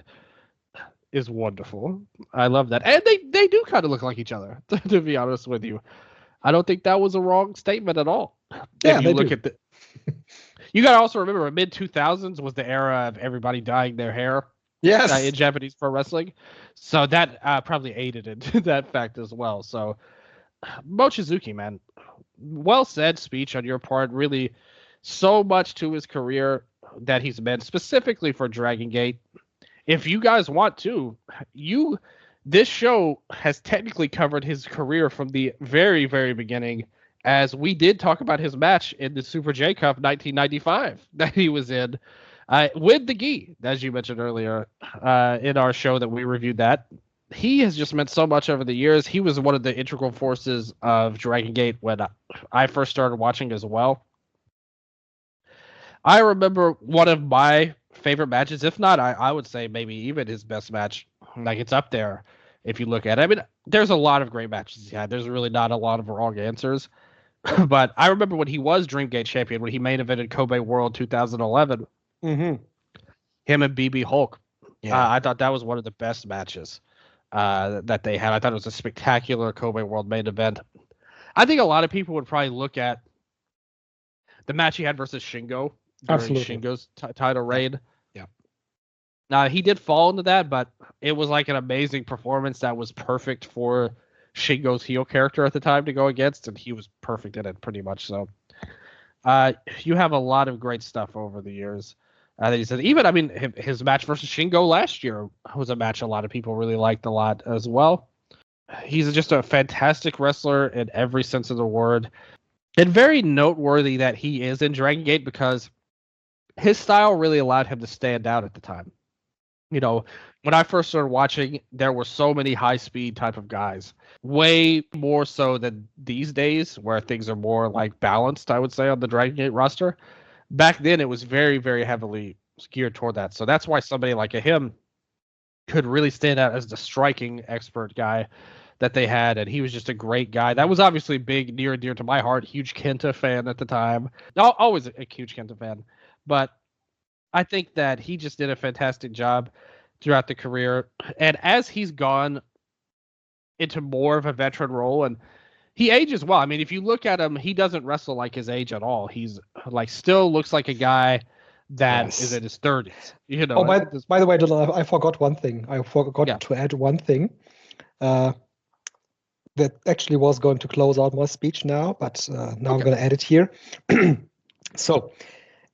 B: is wonderful. I love that. And they do kind of look like each other, to be honest with you. I don't think that was a wrong statement at all.
A: Yeah,
B: if you look at you got to also remember, mid-2000s was the era of everybody dyeing their hair.
A: Yes.
B: In Japanese pro wrestling. So that probably aided into that fact as well. So Mochizuki, man, well said speech on your part. Really so much to his career that he's meant specifically for Dragon Gate. If you guys want to, this show has technically covered his career from the very, very beginning, as we did talk about his match in the Super J Cup 1995 that he was in with the Gi, as you mentioned earlier in our show that we reviewed that. He has just meant so much over the years. He was one of the integral forces of Dragon Gate when I first started watching as well. I remember one of my favorite matches, if not, I would say maybe even his best match. Like, it's up there if you look at it. I mean, there's a lot of great matches he had. There's really not a lot of wrong answers. But I remember when he was Dreamgate champion, when he main evented Kobe World 2011, him and BB Hulk. Yeah. I thought that was one of the best matches that they had. I thought it was a spectacular Kobe World main event. I think a lot of people would probably look at the match he had versus Shingo during Shingo's title reign.
A: Yeah.
B: Now, he did fall into that, but it was like an amazing performance that was perfect for Shingo's heel character at the time to go against, and he was perfect in it pretty much. So, you have a lot of great stuff over the years. That he said, even, I mean, his match versus Shingo last year was a match a lot of people really liked a lot as well. He's just a fantastic wrestler in every sense of the word. And very noteworthy that he is in Dragon Gate because his style really allowed him to stand out at the time. You know, when I first started watching, there were so many high-speed type of guys. Way more so than these days, where things are more like balanced, I would say, on the Dragon Gate roster. Back then, it was very, very heavily geared toward that. So that's why somebody like him could really stand out as the striking expert guy that they had, and he was just a great guy. That was obviously big, near and dear to my heart. Huge Kenta fan at the time. Always a huge Kenta fan. But I think that he just did a fantastic job throughout the career. And as he's gone into more of a veteran role, and he ages well. I mean, if you look at him, he doesn't wrestle like his age at all. He's like still looks like a guy that is in his 30s. You know.
A: Oh, by the way, Dylan, I forgot one thing. I forgot to add one thing. That actually was going to close out my speech now, but now I'm going to add it here. So,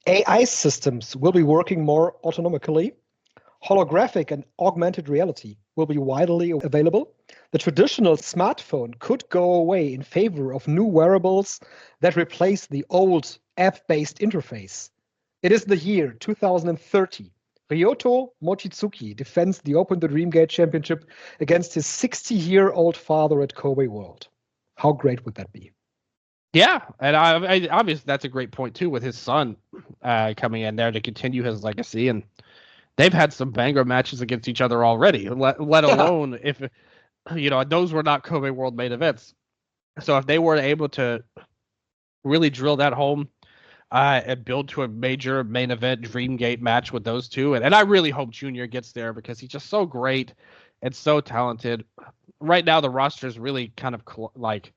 A: AI systems will be working more autonomically. Holographic and augmented reality will be widely available. The traditional smartphone could go away in favor of new wearables that replace the old app-based interface. It is the year 2030. Ryoto Mochizuki defends the Open the Dreamgate Championship against his 60-year-old father at Kobe World. How great would that be?
B: Yeah, and I obviously that's a great point too with his son coming in there to continue his legacy, and they've had some banger matches against each other already. Let alone if those were not Kobe World main events. So if they were able to really drill that home and build to a major main event Dreamgate match with those two. And I really hope Junior gets there because he's just so great and so talented. Right now, the roster is really kind of like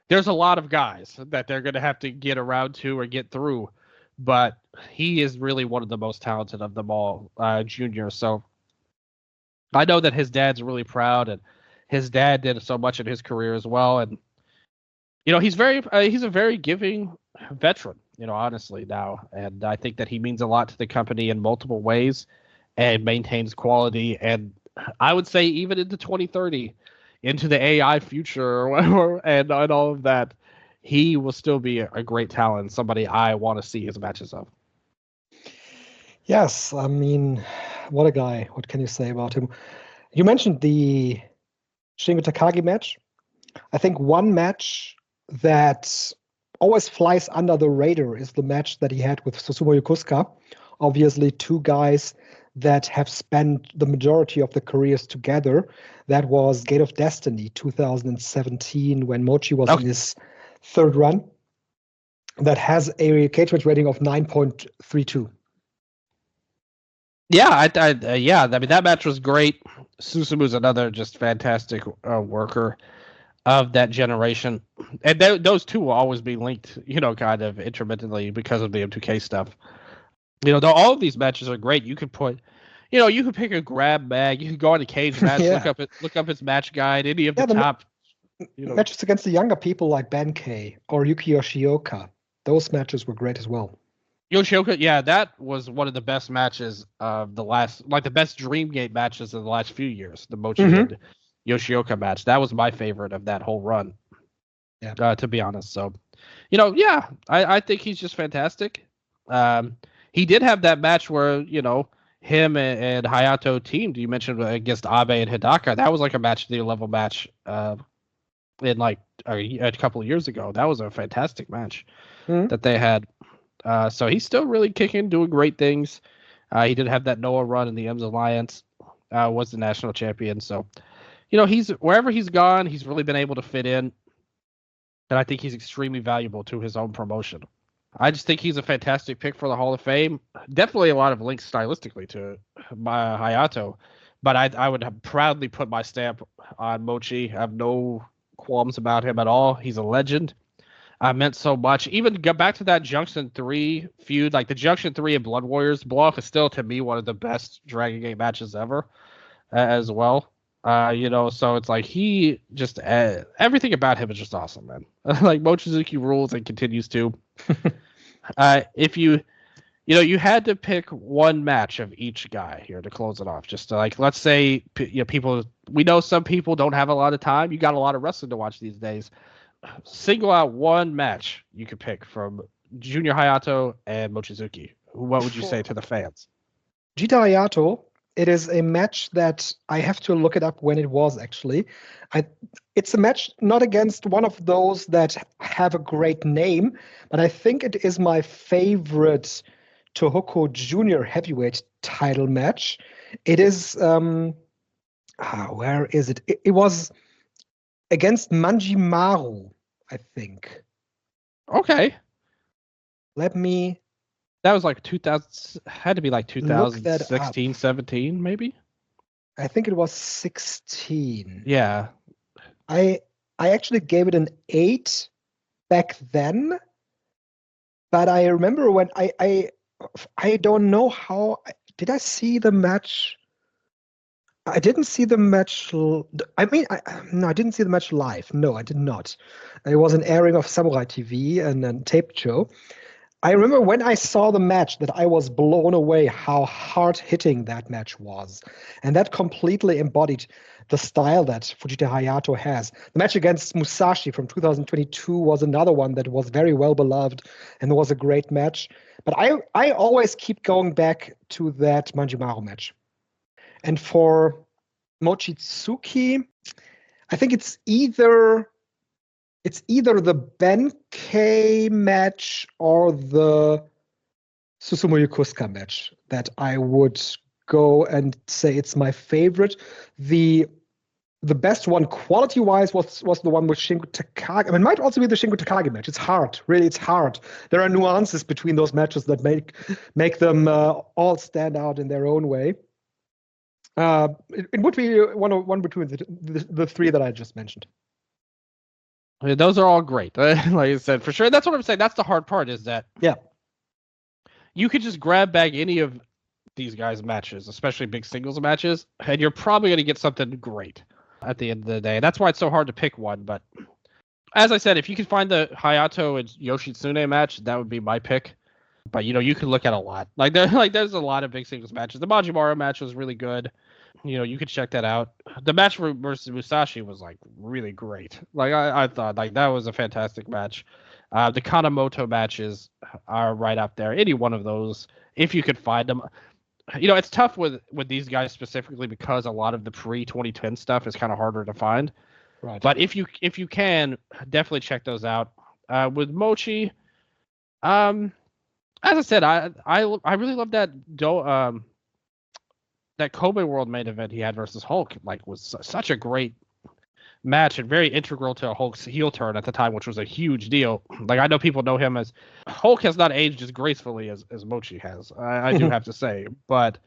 B: there's a lot of guys that they're going to have to get around to or get through. But he is really one of the most talented of them all, Junior. So I know that his dad's really proud, and his dad did so much in his career as well. And he's a very giving veteran, honestly now. And I think that he means a lot to the company in multiple ways and maintains quality. And I would say even into 2030, into the AI future and all of that, he will still be a great talent, somebody I want to see his matches of.
A: Yes, I mean, what a guy. What can you say about him? You mentioned the Shingo Takagi match. I think one match that always flies under the radar is the match that he had with Susumu Yokosuka. Obviously, two guys that have spent the majority of their careers together. That was Gate of Destiny 2017 when Mochi was in his third run. That has a cage match rating of 9.32.
B: Yeah, I mean, that match was great. Susumu's another just fantastic worker of that generation. And those two will always be linked, kind of intermittently because of the M2K stuff. All of these matches are great. You could put, you could pick a grab bag. You could go on a cage match, look up his match guide, any of the top
A: matches against the younger people like Benkei or Yuki Yoshioka. Those matches were great as well.
B: Yoshioka, yeah, that was one of the best matches of the best Dreamgate matches of the last few years. The Mochi and Yoshioka match. That was my favorite of that whole run. Yeah. To be honest. So, I think he's just fantastic. He did have that match where, him and Hayato teamed. You mentioned against Abe and Hidaka. That was like a match of the level match in like a couple of years ago. That was a fantastic match that they had. So he's still really kicking, doing great things. He did have that Noah run in the M's Alliance, was the national champion. So, he's wherever he's gone, he's really been able to fit in. And I think he's extremely valuable to his own promotion. I just think he's a fantastic pick for the Hall of Fame. Definitely a lot of links stylistically to Hayato. But I would have proudly put my stamp on Mochi. I have no qualms about him at all. He's a legend. meant so much. Even go back to that Junction 3 feud, like the Junction 3 and Blood Warriors blow-off is still, to me, one of the best Dragon Gate matches ever as well. So it's like he just everything about him is just awesome, man. Like Mochizuki rules and continues to. If you had to pick one match of each guy here to close it off, just to, like, let's say people, we know some people don't have a lot of time. You got a lot of wrestling to watch these days. Single out one match you could pick from Junior Hayato and Mochizuki. What would you say to the fans?
A: Jita Hayato. It is a match that I have to look it up when it was, actually. It's a match not against one of those that have a great name, but I think it is my favorite Tohoku Junior Heavyweight title match. It is, where is it? It was against Manjimaru, I think.
B: Okay.
A: That
B: was like 2000, had to be like 2016, 17, maybe?
A: I think it was 16.
B: Yeah.
A: I actually gave it an 8 back then, but I remember when I don't know how, did I see the match? I didn't see the match. No, I didn't see the match live. No, I did not. It was an airing of Samurai TV and a taped show. I remember when I saw the match that I was blown away how hard-hitting that match was. And that completely embodied the style that Fujita Hayato has. The match against Musashi from 2022 was another one that was very well beloved and was a great match. But I always keep going back to that Manjimaru match. And for Mochizuki, I think it's either the Benkei match or the Susumu Yokosuka match that I would go and say it's my favorite. The best one quality-wise was the one with Shingo Takagi. I mean, it might also be the Shingo Takagi match. It's hard. Really, it's hard. There are nuances between those matches that make them all stand out in their own way. It would be one between the three that I just mentioned.
B: I mean, those are all great. Like I said, for sure. That's what I'm saying. That's the hard part, is that you could just grab back any of these guys' matches, especially big singles matches, and you're probably going to get something great at the end of the day. That's why it's so hard to pick one. But as I said, if you could find the Hayato and Yoshitsune match, that would be my pick. But you can look at a lot. There's a lot of big singles matches. The Majimaru match was really good. You could check that out. The match versus Musashi was like really great. Like I thought, like that was a fantastic match. The Kanemoto matches are right up there. Any one of those, if you could find them. It's tough with these guys specifically because a lot of the pre-2010 stuff is kind of harder to find.
A: Right.
B: But if you can, definitely check those out. With Mochi, as I said, I really love that that Kobe World main event he had versus Hulk. Like, was such a great match and very integral to Hulk's heel turn at the time, which was a huge deal. Like, I know people know him as Hulk has not aged as gracefully as Mochi has. I do have to say, but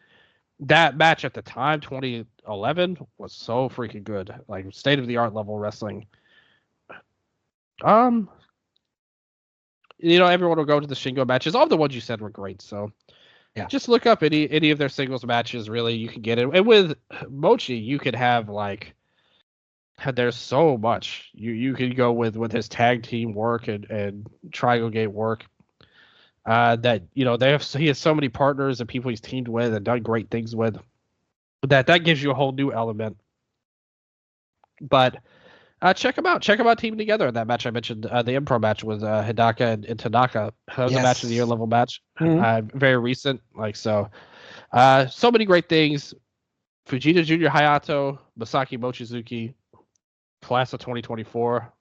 B: that match at the time, 2011, was so freaking good. Like, state of the art level wrestling. Everyone will go to the Shingo matches. All the ones you said were great. So, yeah, just look up any of their singles matches. Really, you can get it. And with Mochi, you could have there's so much. You could go with his tag team work and Triangle Gate work. That he has so many partners and people he's teamed with and done great things with. That gives you a whole new element. But check them out. Check them out teaming together in that match I mentioned. The Impro match with Hidaka and Tanaka. That was a match of the year level match. Mm-hmm. Very recent. So many great things. Fujita Junior Hayato, Masaki Mochizuki, class of 2024.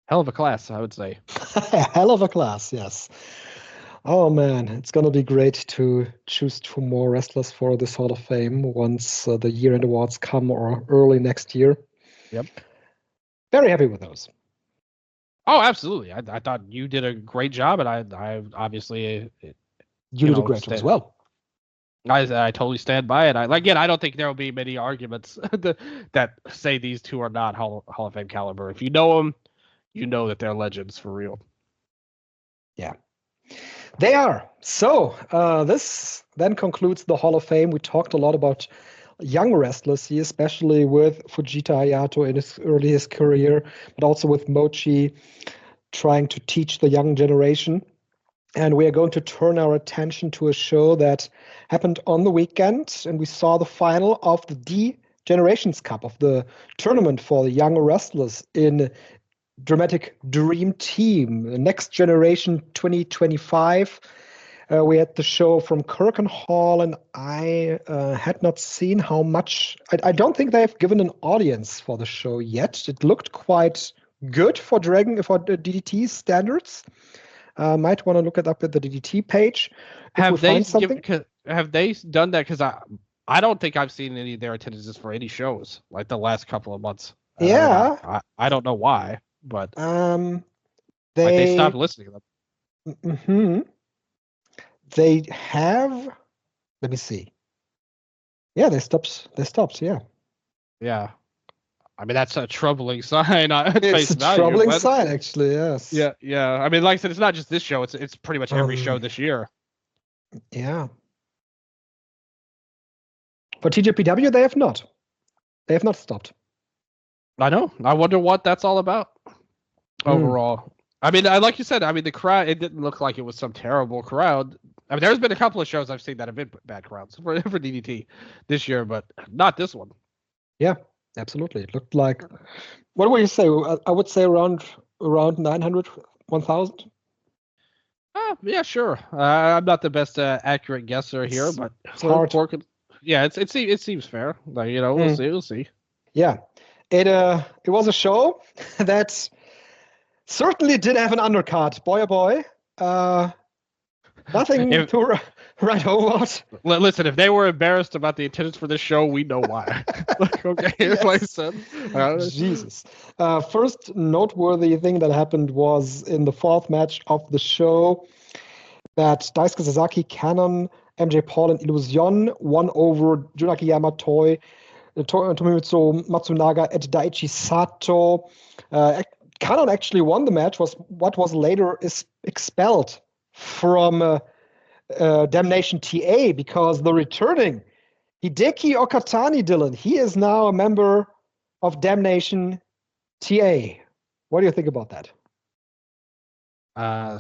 B: Hell of a class, I would say.
A: Hell of a class, yes. Oh man, it's gonna be great to choose 2 more wrestlers for this Hall of Fame once the year-end awards come or early next year.
B: Yep.
A: Very happy with those.
B: Oh, absolutely. I thought you did a great job, and I obviously
A: you did a great job as well.
B: I totally stand by it. I don't think there will be many arguments that say these two are not Hall of Fame caliber. If you know them, you know that they're legends for real.
A: Yeah. They are. So this then concludes the Hall of Fame. We talked a lot about young wrestlers here, especially with Fujita Hayato in his career, but also with Mochi trying to teach the young generation. And we are going to turn our attention to a show that happened on the weekend, and we saw the final of the D Generations Cup, of the tournament for the young wrestlers in Dramatic Dream Team, the Next Generation 2025. We had the show from Kirkenhall, and I had not seen how much. I don't think they have given an audience for the show yet. It looked quite good for the DDT standards. Might want to look it up at the DDT page.
B: Have they done that? Because I don't think I've seen any of their attendances for any shows like the last couple of months.
A: Yeah,
B: I don't know why, but
A: they
B: stopped listening to them.
A: Mm-hmm. They have. Let me see. Yeah, they stopped. Yeah.
B: Yeah. I mean, that's a troubling sign.
A: It's a troubling sign, actually. Yes.
B: Yeah, yeah. I mean, like I said, it's not just this show. It's pretty much every show this year.
A: Yeah. For TJPW, they have not. They have not stopped.
B: I know. I wonder what that's all about. Overall, I mean, like you said, I mean, the crowd. It didn't look like it was some terrible crowd. I mean, there's been a couple of shows I've seen that have been bad crowds for DDT this year, but not this one.
A: Yeah. Absolutely. It looked like, what would you say? I would say around 900, 1,000.
B: Yeah, sure. I'm not the best accurate guesser here, but
A: it's hard.
B: Yeah, it seems fair. Like, you know, we'll see.
A: Yeah, it was a show that certainly did have an undercard. Boy, oh boy. Nothing to write home about.
B: Listen, if they were embarrassed about the attendance for this show, we know why. Okay, yes. Like I said.
A: Jesus. First noteworthy thing that happened was in the fourth match of the show that Daisuke Sasaki, Cannon, MJ Paul, and Illusion won over Junaki Yamato, Tomomitsu Matsunaga, and Daichi Sato. Cannon actually won the match, was later expelled from Damnation TA because the returning Hideki Okatani, Dylan, he is now a member of Damnation TA. What do you think about that?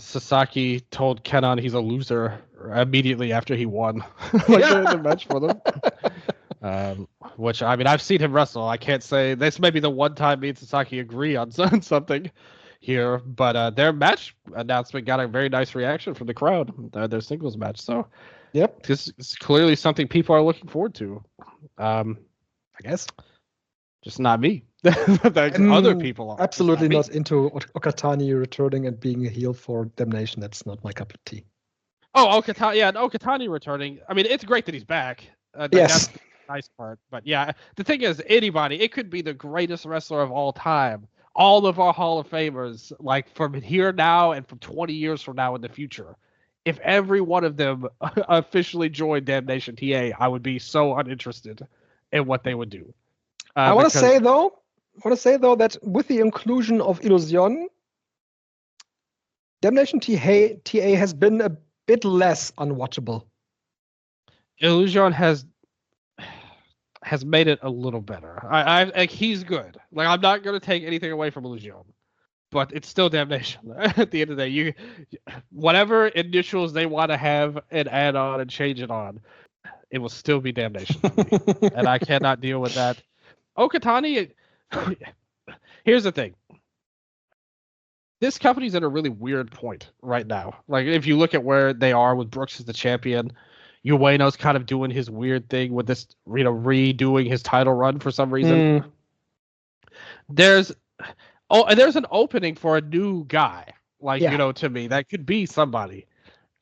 B: Sasaki told Kenan he's a loser immediately after he won the match for them. Which, I mean, I've seen him wrestle. I can't say this may be the one time me and Sasaki agree on something here, but their match announcement got a very nice reaction from the crowd, their singles match. So,
A: yep,
B: this is clearly something people are looking forward to. I guess just not me. Other people are
A: absolutely not into Okatani returning and being a heel for Damnation. That's not my cup of tea.
B: Oh, Okatani returning. I mean, it's great that he's back.
A: Yes.
B: That's the nice part. But yeah, the thing is, anybody, it could be the greatest wrestler of all time. All of our Hall of Famers, like from here now and from 20 years from now in the future. If every one of them officially joined Damnation TA, I would be so uninterested in what they would do.
A: I want to say though that with the inclusion of Illusion, Damnation TA has been a bit less unwatchable.
B: Illusion has made it a little better. I like, he's good. Like, I'm not gonna take anything away from Illusion, but it's still Damnation. At the end of the day, whatever initials they want to have and add on and change it on, it will still be Damnation to me. And I cannot deal with that. Okatani, here's the thing. This company's at a really weird point right now. Like, if you look at where they are with Brooks as the champion, Ueno's kind of doing his weird thing with this, redoing his title run for some reason. There's an opening for a new guy, to me, that could be somebody.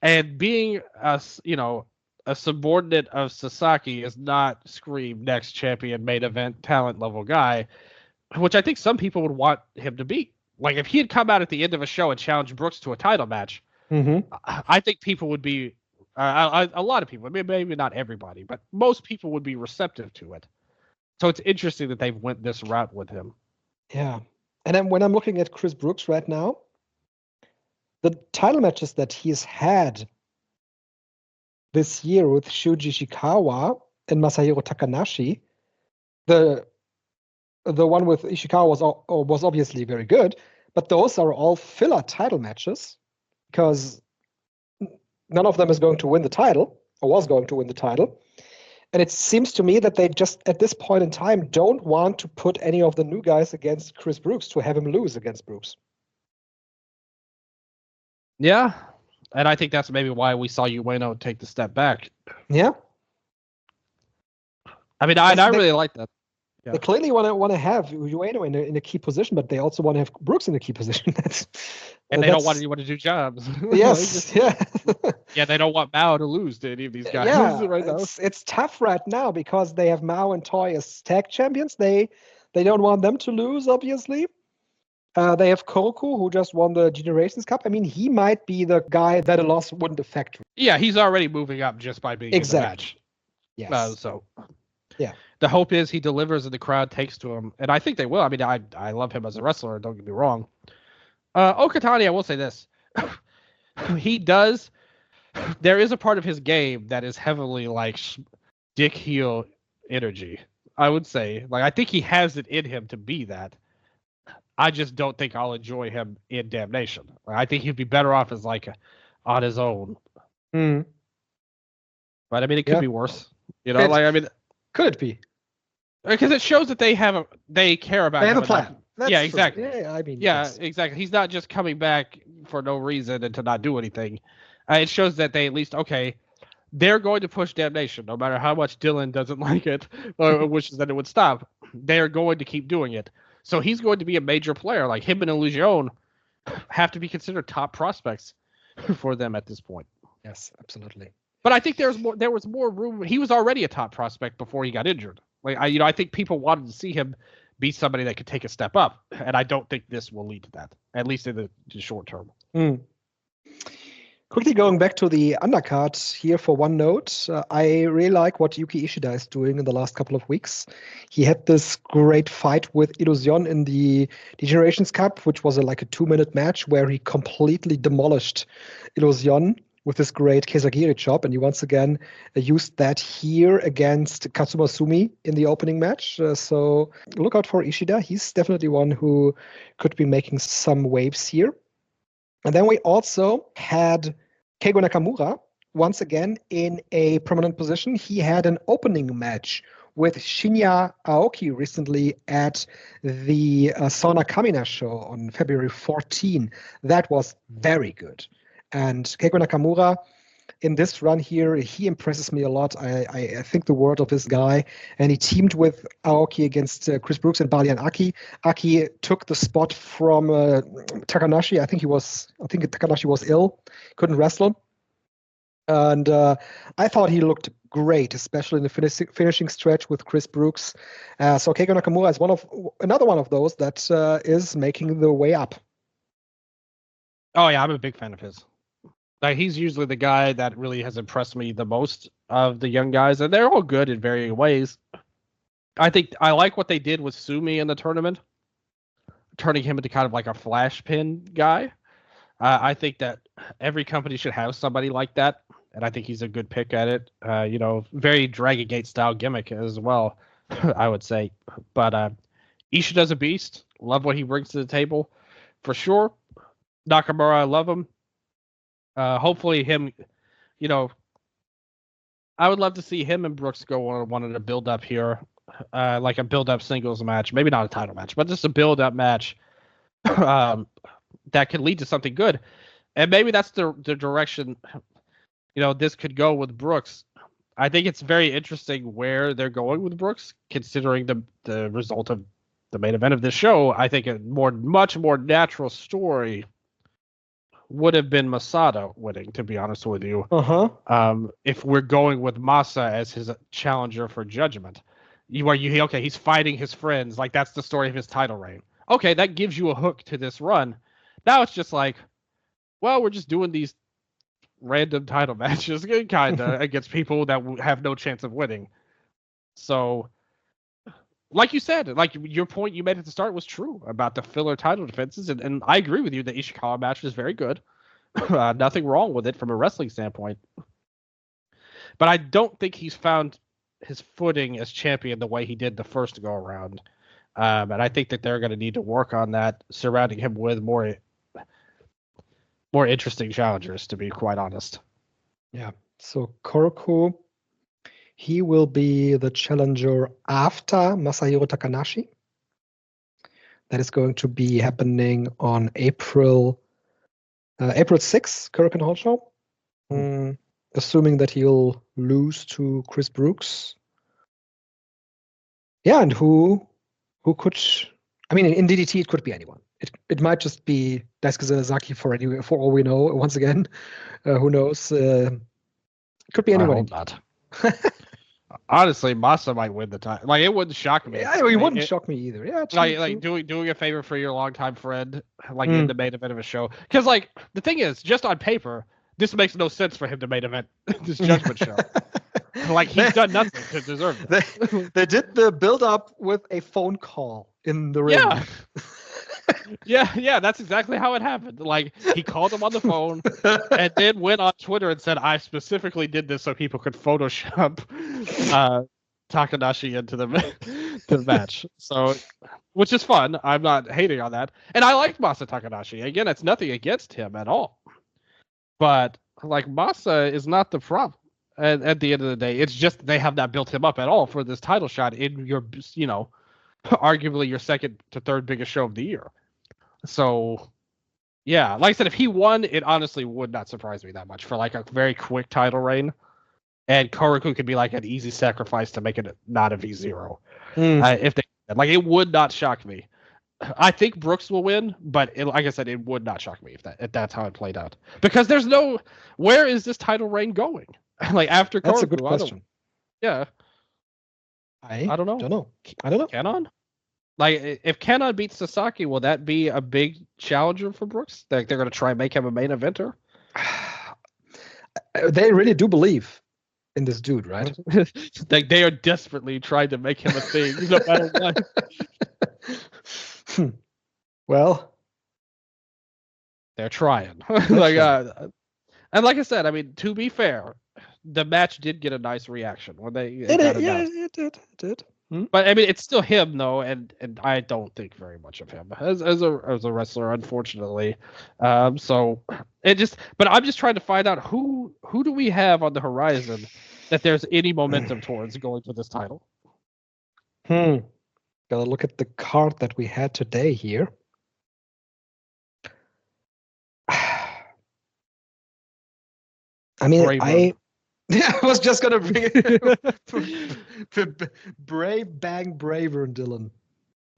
B: And being a subordinate of Sasaki is not Scream next champion main event talent level guy, which I think some people would want him to be. Like, if he had come out at the end of a show and challenged Brooks to a title match, I think people would be a lot of people, maybe not everybody, but most people would be receptive to it. So it's interesting that they've went this route with him.
A: Yeah. And then when I'm looking at Chris Brooks right now, the title matches that he's had this year with Shuji Ishikawa and Masahiro Takanashi, the one with Ishikawa was obviously very good, but those are all filler title matches because none of them is going to win the title or was going to win the title. And it seems to me that they just, at this point in time, don't want to put any of the new guys against Chris Brooks to have him lose against Brooks.
B: Yeah. And I think that's maybe why we saw Ueno take the step back.
A: Yeah.
B: I mean, I really like that.
A: Yeah. They clearly want to have Ueno in a key position, but they also want to have Brooks in a key position.
B: And they don't want anyone to do jobs.
A: Yes, yeah.
B: Yeah, they don't want Mao to lose to any of these guys.
A: Yeah,
B: right now.
A: It's tough right now because they have Mao and Toy as tag champions. They don't want them to lose, obviously. They have Koku, who just won the Generations Cup. I mean, he might be the guy that a loss wouldn't affect.
B: Yeah, he's already moving up just by being in the match.
A: Yes.
B: Yeah. The hope is he delivers and the crowd takes to him. And I think they will. I mean, I love him as a wrestler. Don't get me wrong. Okatani, I will say this. He does. There is a part of his game that is heavily like dick heel energy. I would say. Like, I think he has it in him to be that. I just don't think I'll enjoy him in Damnation. I think he'd be better off as like on his own.
A: Mm.
B: But I mean, it could be worse. You know,
A: could it be?
B: Because it shows that they care about.
A: They have a plan.
B: Yeah, exactly.
A: Yeah, I mean.
B: Yeah, yes. Exactly. He's not just coming back for no reason and to not do anything. It shows that they at least they're going to push Damnation, no matter how much Dylan doesn't like it or wishes that it would stop. They're going to keep doing it. So he's going to be a major player. Like him and Illusion have to be considered top prospects for them at this point.
A: Yes, absolutely.
B: But I think there was more room. He was already a top prospect before he got injured. Like I think people wanted to see him be somebody that could take a step up, and I don't think this will lead to that, at least in the short term.
A: Mm. Quickly going back to the undercard here for one note, I really like what Yuki Ishida is doing in the last couple of weeks. He had this great fight with Illusion in the Generations Cup, which was like a 2-minute match where he completely demolished Illusion with this great Kezagiri chop, and he once again used that here against Katsuma Sumi in the opening match. So look out for Ishida. He's definitely one who could be making some waves here. And then we also had Keigo Nakamura once again in a prominent position. He had an opening match with Shinya Aoki recently at the Sauna Kamina show on February 14. That was very good. And Keigo Nakamura, in this run here, he impresses me a lot. I think the world of this guy. And he teamed with Aoki against Chris Brooks and Balian Aki. Aki took the spot from Takanashi. I think Takanashi was ill, couldn't wrestle. And I thought he looked great, especially in the finishing stretch with Chris Brooks. So Keigo Nakamura is another one of those that is making the way up.
B: Oh yeah, I'm a big fan of his. Like, he's usually the guy that really has impressed me the most of the young guys, and they're all good in varying ways. I think I like what they did with Sumi in the tournament, turning him into kind of like a flash pin guy. I think that every company should have somebody like that, and I think he's a good pick at it. Very Dragon Gate style gimmick as well, I would say. But Ishida's a beast. Love what he brings to the table, for sure. Nakamura, I love him. Hopefully him, I would love to see him and Brooks go on one of the build up here, like a build up singles match, maybe not a title match, but just a build up match that could lead to something good. And maybe that's the direction, this could go with Brooks. I think it's very interesting where they're going with Brooks, considering the result of the main event of this show. I think a much more natural story would have been Masada winning, to be honest with you. If we're going with Masa as his challenger for Judgment, he's fighting his friends, like that's the story of his title reign. Okay, that gives you a hook to this run. Now it's just like, well, we're just doing these random title matches, kind of against people that have no chance of winning. So, like you said, like your point you made at the start was true about the filler title defenses, and I agree with you. The Ishikawa match is very good. Nothing wrong with it from a wrestling standpoint. But I don't think he's found his footing as champion the way he did the first go around. And I think that they're going to need to work on that, surrounding him with more interesting challengers, to be quite honest.
A: Yeah. So Koroku, he will be the challenger after Masahiro Takanashi. That is going to be happening on April 6th, Korakuen Hall Show. Assuming that he'll lose to Chris Brooks. Yeah, and who could? I mean, in DDT it could be anyone. It might just be Daisuke Sasaki for all we know. Once again, who knows? It could be anyone.
B: I hope not. Honestly, Masa might win the title. Like, it wouldn't shock me.
A: Yeah, it wouldn't shock me either. Yeah,
B: like doing a favor for your longtime friend, like in the main event of a show. Because like the thing is, just on paper, this makes no sense for him to main event this Judgment show. Like, he's done nothing to deserve it.
A: They did the build up with a phone call in the ring.
B: Yeah, that's exactly how it happened. Like, he called him on the phone and then went on Twitter and said, I specifically did this so people could Photoshop Takanashi into the match. So, which is fun. I'm not hating on that. And I liked Masa Takanashi. Again, it's nothing against him at all. But, like, Masa is not the problem. At the end of the day, it's just they have not built him up at all for this title shot in your, arguably your second to third biggest show of the year. So, yeah, like I said, if he won, it honestly would not surprise me that much for like a very quick title reign. And Koroku could be like an easy sacrifice to make it not a V0. If they, like, it would not shock me. I think Brooks will win, but like I said, it would not shock me if that's how it played out. Because there's no, where is this title reign going? Like, after Koroku?
A: That's a good question.
B: Yeah.
A: I don't know.
B: Kenon? Like, if Kenon beats Sasaki, will that be a big challenger for Brooks? Like, they're going to try and make him a main eventer?
A: They really do believe in this dude, right?
B: Like, they are desperately trying to make him a thing, no matter what.
A: Well,
B: they're trying. Like, and like I said, I mean, to be fair, the match did get a nice reaction when it
A: did.
B: But I mean, it's still him though, and I don't think very much of him as a wrestler, unfortunately. So it just, but I'm just trying to find out who do we have on the horizon that there's any momentum towards going for this title.
A: Gotta look at the card that we had today here. I mean, I was just gonna bring it. Brave Bang Braver and Dylan.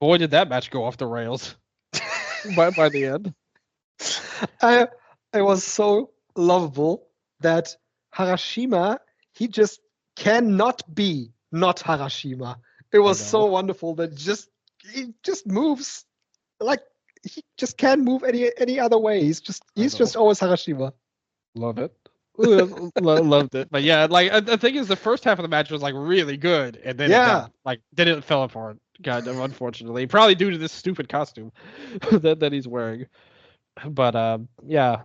B: Boy, did that match go off the rails by the end.
A: I was so lovable that Harashima, he just cannot be not Harashima. It was so wonderful that he just moves like he just can't move any other way. He's just always Harashima.
B: Love it. Loved it. But yeah, like the thing is, the first half of the match was like really good, and then then it fell apart. God, unfortunately, probably due to this stupid costume that he's wearing. But yeah,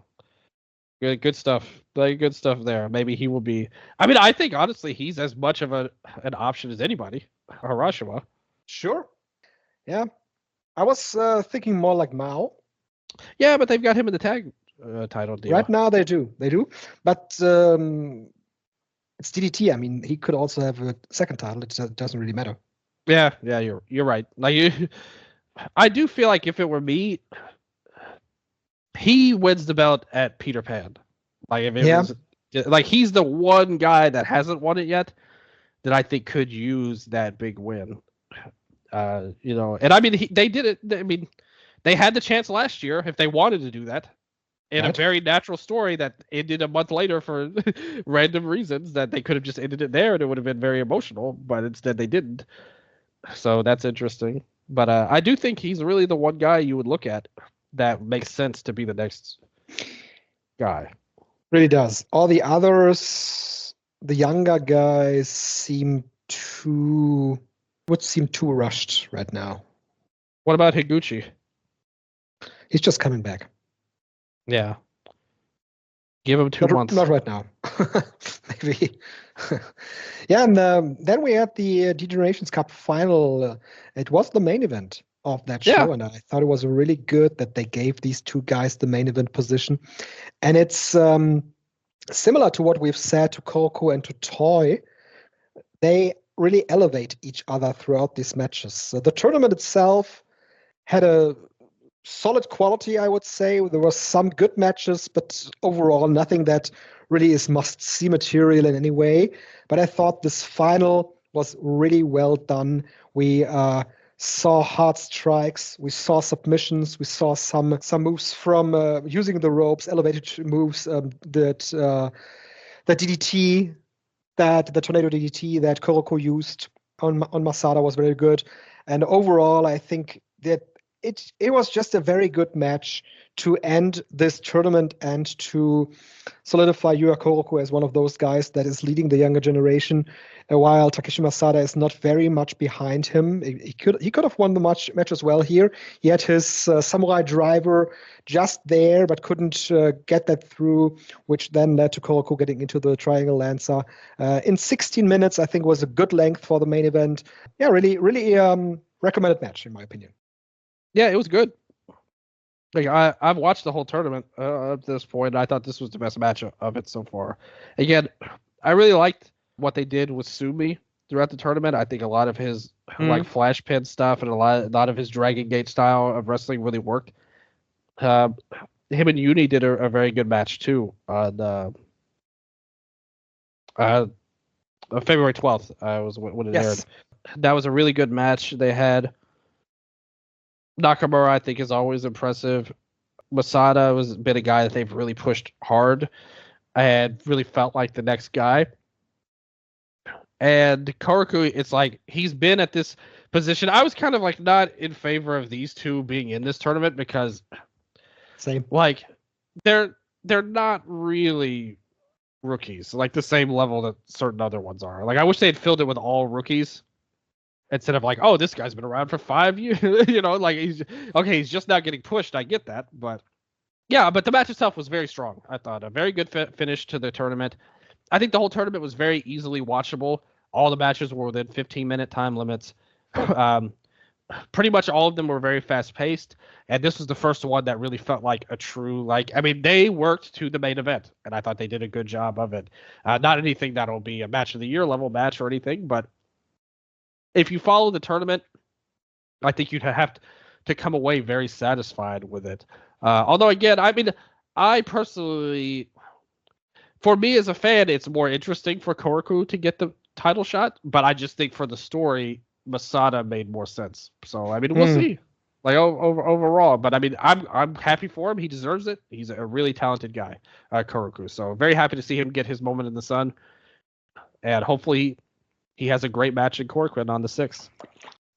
B: good stuff. Like, good stuff there. Maybe he will be. I mean, I think honestly, he's as much of an option as anybody. Harashima.
A: Sure. Yeah, I was thinking more like Mao.
B: Yeah, but they've got him in the tag title deal.
A: Right now they do, but it's DDT. I mean, he could also have a second title. It doesn't really matter.
B: Yeah, you're right. Like, I do feel like if it were me, he wins the belt at Peter Pan. Like, if it was, like, he's the one guy that hasn't won it yet that I think could use that big win. And I mean, they did it. I mean, they had the chance last year if they wanted to do that. In a very natural story that ended a month later for random reasons that they could have just ended it there and it would have been very emotional, but instead they didn't. So that's interesting. But I do think he's really the one guy you would look at that makes sense to be the next guy.
A: Really does. All the others, the younger guys would seem too rushed right now.
B: What about Higuchi?
A: He's just coming back.
B: Yeah. Give him 2 months.
A: Not right now. Maybe. Yeah, and then we had the D-Generations Cup final. It was the main event of that show, and I thought it was really good that they gave these two guys the main event position. And it's similar to what we've said to Koko and to Toy. They really elevate each other throughout these matches. So the tournament itself had a solid quality, I would say. There were some good matches, but overall nothing that really is must-see material in any way. But I thought this final was really well done. We saw hard strikes, we saw submissions, we saw some moves from using the ropes, elevated moves, the DDT, the tornado DDT that Kuroko used on Masada was very good. And overall, I think that it was just a very good match to end this tournament and to solidify Yuya Kuroko as one of those guys that is leading the younger generation, while Takeshi Masada is not very much behind him. He could have won the match as well here. He had his samurai driver just there, but couldn't get that through, which then led to Kuroko getting into the triangle lancer. In 16 minutes, I think was a good length for the main event. Yeah, really recommended match, in my opinion.
B: Yeah, it was good. Like I've watched the whole tournament at this point. I thought this was the best match of it so far. Again, I really liked what they did with Sumi throughout the tournament. I think a lot of his like flash pin stuff and a lot of his Dragon Gate style of wrestling really worked. Him and Uni did a very good match too on February 12th. Was when it aired. That was a really good match they had. Nakamura, I think, is always impressive. Masada has been a guy that they've really pushed hard and really felt like the next guy. And Kuroko, it's like he's been at this position. I was kind of like not in favor of these two being in this tournament because like they're not really rookies, like the same level that certain other ones are. Like I wish they had filled it with all rookies. Instead of like, oh, this guy's been around for 5 years, like he's just not getting pushed. I get that, but yeah, but the match itself was very strong. I thought a very good finish to the tournament. I think the whole tournament was very easily watchable. All the matches were within 15-minute time limits. Pretty much all of them were very fast paced, and this was the first one that really felt like a true they worked to the main event, and I thought they did a good job of it. Not anything that'll be a match of the year level match or anything, but if you follow the tournament, I think you'd have to come away very satisfied with it. Although, again, I personally, for me as a fan, it's more interesting for Kuroko to get the title shot. But I just think for the story, Masada made more sense. So, we'll see. Like overall, but I'm happy for him. He deserves it. He's a really talented guy, Kuroko. So very happy to see him get his moment in the sun, and hopefully he has a great match in Corcoran on the 6th.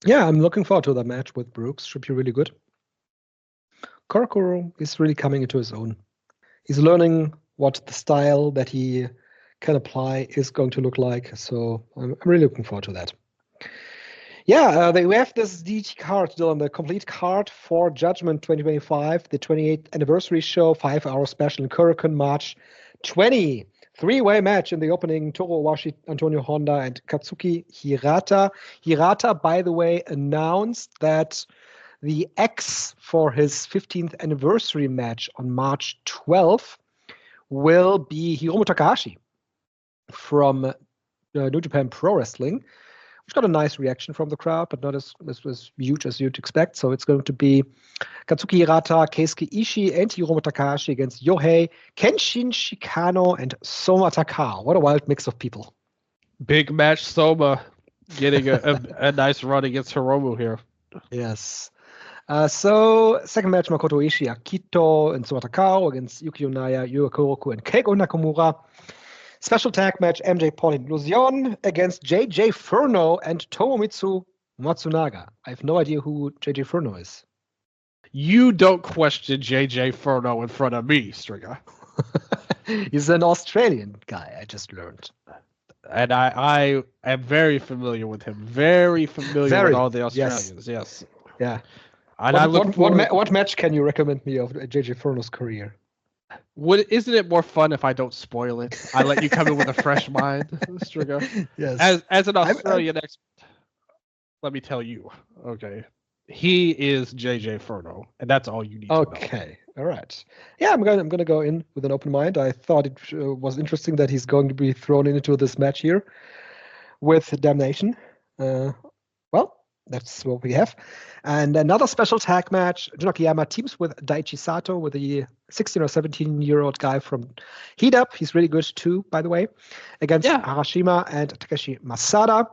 A: Yeah, I'm looking forward to that match with Brooks. Should be really good. Kuroko is really coming into his own. He's learning what the style that he can apply is going to look like. So I'm really looking forward to that. Yeah, we have this DDT card, Dylan, the complete card for Judgment 2025, the 28th anniversary show, 5-hour special in Kurikan, March 20. 3-way match in the opening, Toru Owashi, Antonio Honda, and Katsuki Hirata. Hirata, by the way, announced that the X for his 15th anniversary match on March 12th will be Hiromu Takahashi from New Japan Pro Wrestling, which got a nice reaction from the crowd, but not as huge as you'd expect. So it's going to be Katsuki Hirata, Keisuke Ishii, and Hiromu Takahashi against Yohei, Kenshin Shikano, and Soma Takao. What a wild mix of people.
B: Big match, Soma getting a nice run against Hiromu here.
A: Yes. So second match, Makoto Ishii, Akito, and Soma Takao against Yuki Onaya, Yuya Kuroko, and Keigo Nakamura. Special tag match, MJ Pauline Illusion against JJ Furno and Tomomitsu Matsunaga. I have no idea who JJ Furno is.
B: You don't question JJ Furno in front of me, Strigga.
A: He's an Australian guy, I just learned.
B: And I am very familiar with him. Very familiar with all the Australians, yes.
A: Yeah.
B: And
A: what match can you recommend me of JJ Furno's career?
B: Isn't it more fun if I don't spoil it? I let you come in with a fresh mind, Strigga.
A: Yes.
B: As an Australian expert, let me tell you. Okay, he is JJ Furno, and that's all you need to know.
A: Okay, all right. Yeah, I'm gonna go in with an open mind. I thought it was interesting that he's going to be thrown into this match here with Damnation. Well, that's what we have. And another special tag match. Jun Akiyama teams with Daichi Sato, with the 16 or 17-year-old guy from Heat Up. He's really good too, by the way, against Harashima and Takeshi Masada.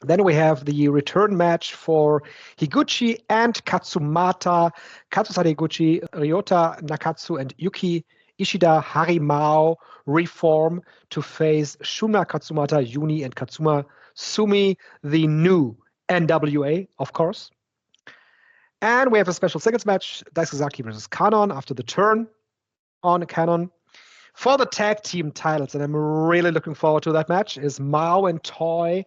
A: Then we have the return match for Higuchi and Katsumata, Katsusada Higuchi, Ryota Nakatsu, and Yuki Ishida Harimao reform to face Shuna Katsumata, Yuni, and Katsuma Sumi, the new NWA, of course. And we have a special singles match, Daisuke versus Kanon after the turn on Kanon. For the tag team titles, and I'm really looking forward to that match, is Mao and Toy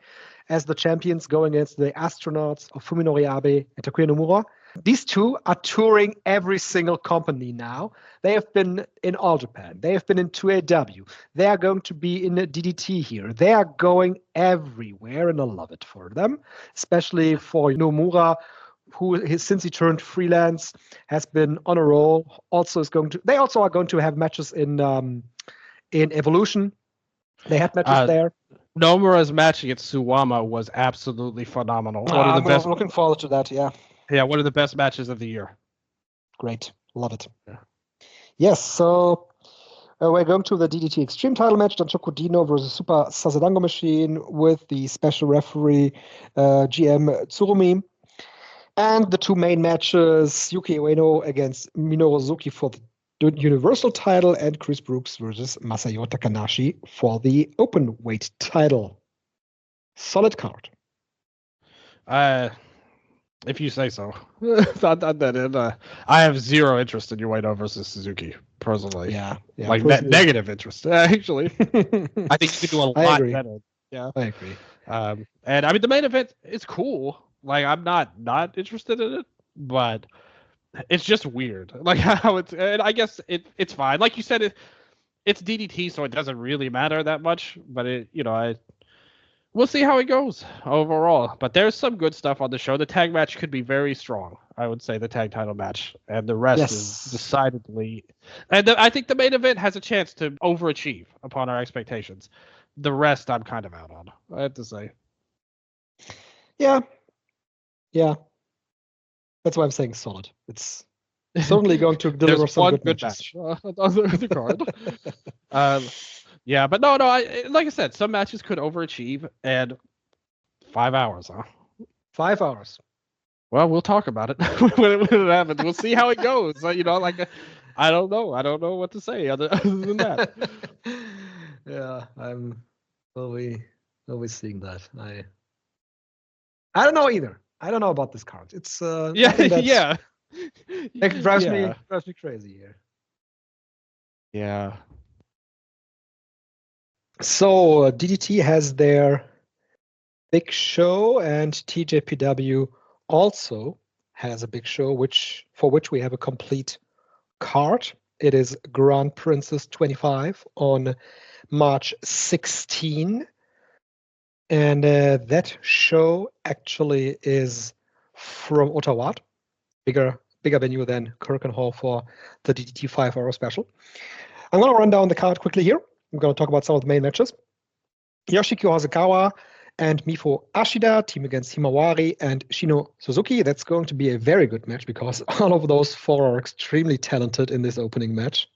A: as the champions going against the astronauts of Fuminori Abe and Takuya Nomura. These two are touring every single company now. They have been in All Japan. They have been in 2AW. They are going to be in DDT here. They are going everywhere, and I love it for them, especially for Nomura, who since he turned freelance has been on a roll. They also are going to have matches in Evolution. They had matches there.
B: Nomura's match against Suwama was absolutely phenomenal.
A: I'm looking forward to that. Yeah.
B: Yeah, one of the best matches of the year.
A: Great, love it. Yeah. Yes, so we're going to the DDT Extreme title match, Danshoku Dino versus Super Sasadango Machine with the special referee GM Tsurumi. And the two main matches, Yuki Ueno against Minoru Suzuki for the Universal title, and Chris Brooks versus Masayo Takanashi for the open weight title. Solid card.
B: If you say so. I have zero interest in Ueno versus Suzuki, personally.
A: Yeah.
B: Like negative interest, actually. I think you could do a lot better. Yeah,
A: I agree.
B: And I mean, the main event is cool. Like, I'm not interested in it, but it's just weird. Like how and I guess it's fine. Like you said, it's DDT, so it doesn't really matter that much. But we'll see how it goes overall. But there's some good stuff on the show. The tag match could be very strong. I would say the tag title match, and the rest is decidedly. And I think the main event has a chance to overachieve upon our expectations. The rest, I'm kind of out on. I have to say.
A: Yeah. That's why I'm saying solid. It's certainly going to deliver some good
B: match on the card. Yeah, but no. Like I said, some matches could overachieve, and 5 hours, huh?
A: 5 hours.
B: Well, we'll talk about it when it happens. We'll see how it goes. I don't know. I don't know what to say other than that.
A: Yeah, I'm always seeing that. I don't know either. I don't know about this card. It's
B: yeah.
A: It drives me crazy here.
B: Yeah.
A: So DDT has their big show, and TJPW also has a big show, for which we have a complete card. It is Grand Princess 25 on March 16. And that show actually is from Ottawa, bigger venue than Kirkenhall for the DDT 5-hour special. I'm going to run down the card quickly here. I'm going to talk about some of the main matches. Yoshiki Hosokawa and Mifo Ashida team against Himawari and Shino Suzuki. That's going to be a very good match because all of those four are extremely talented in this opening match.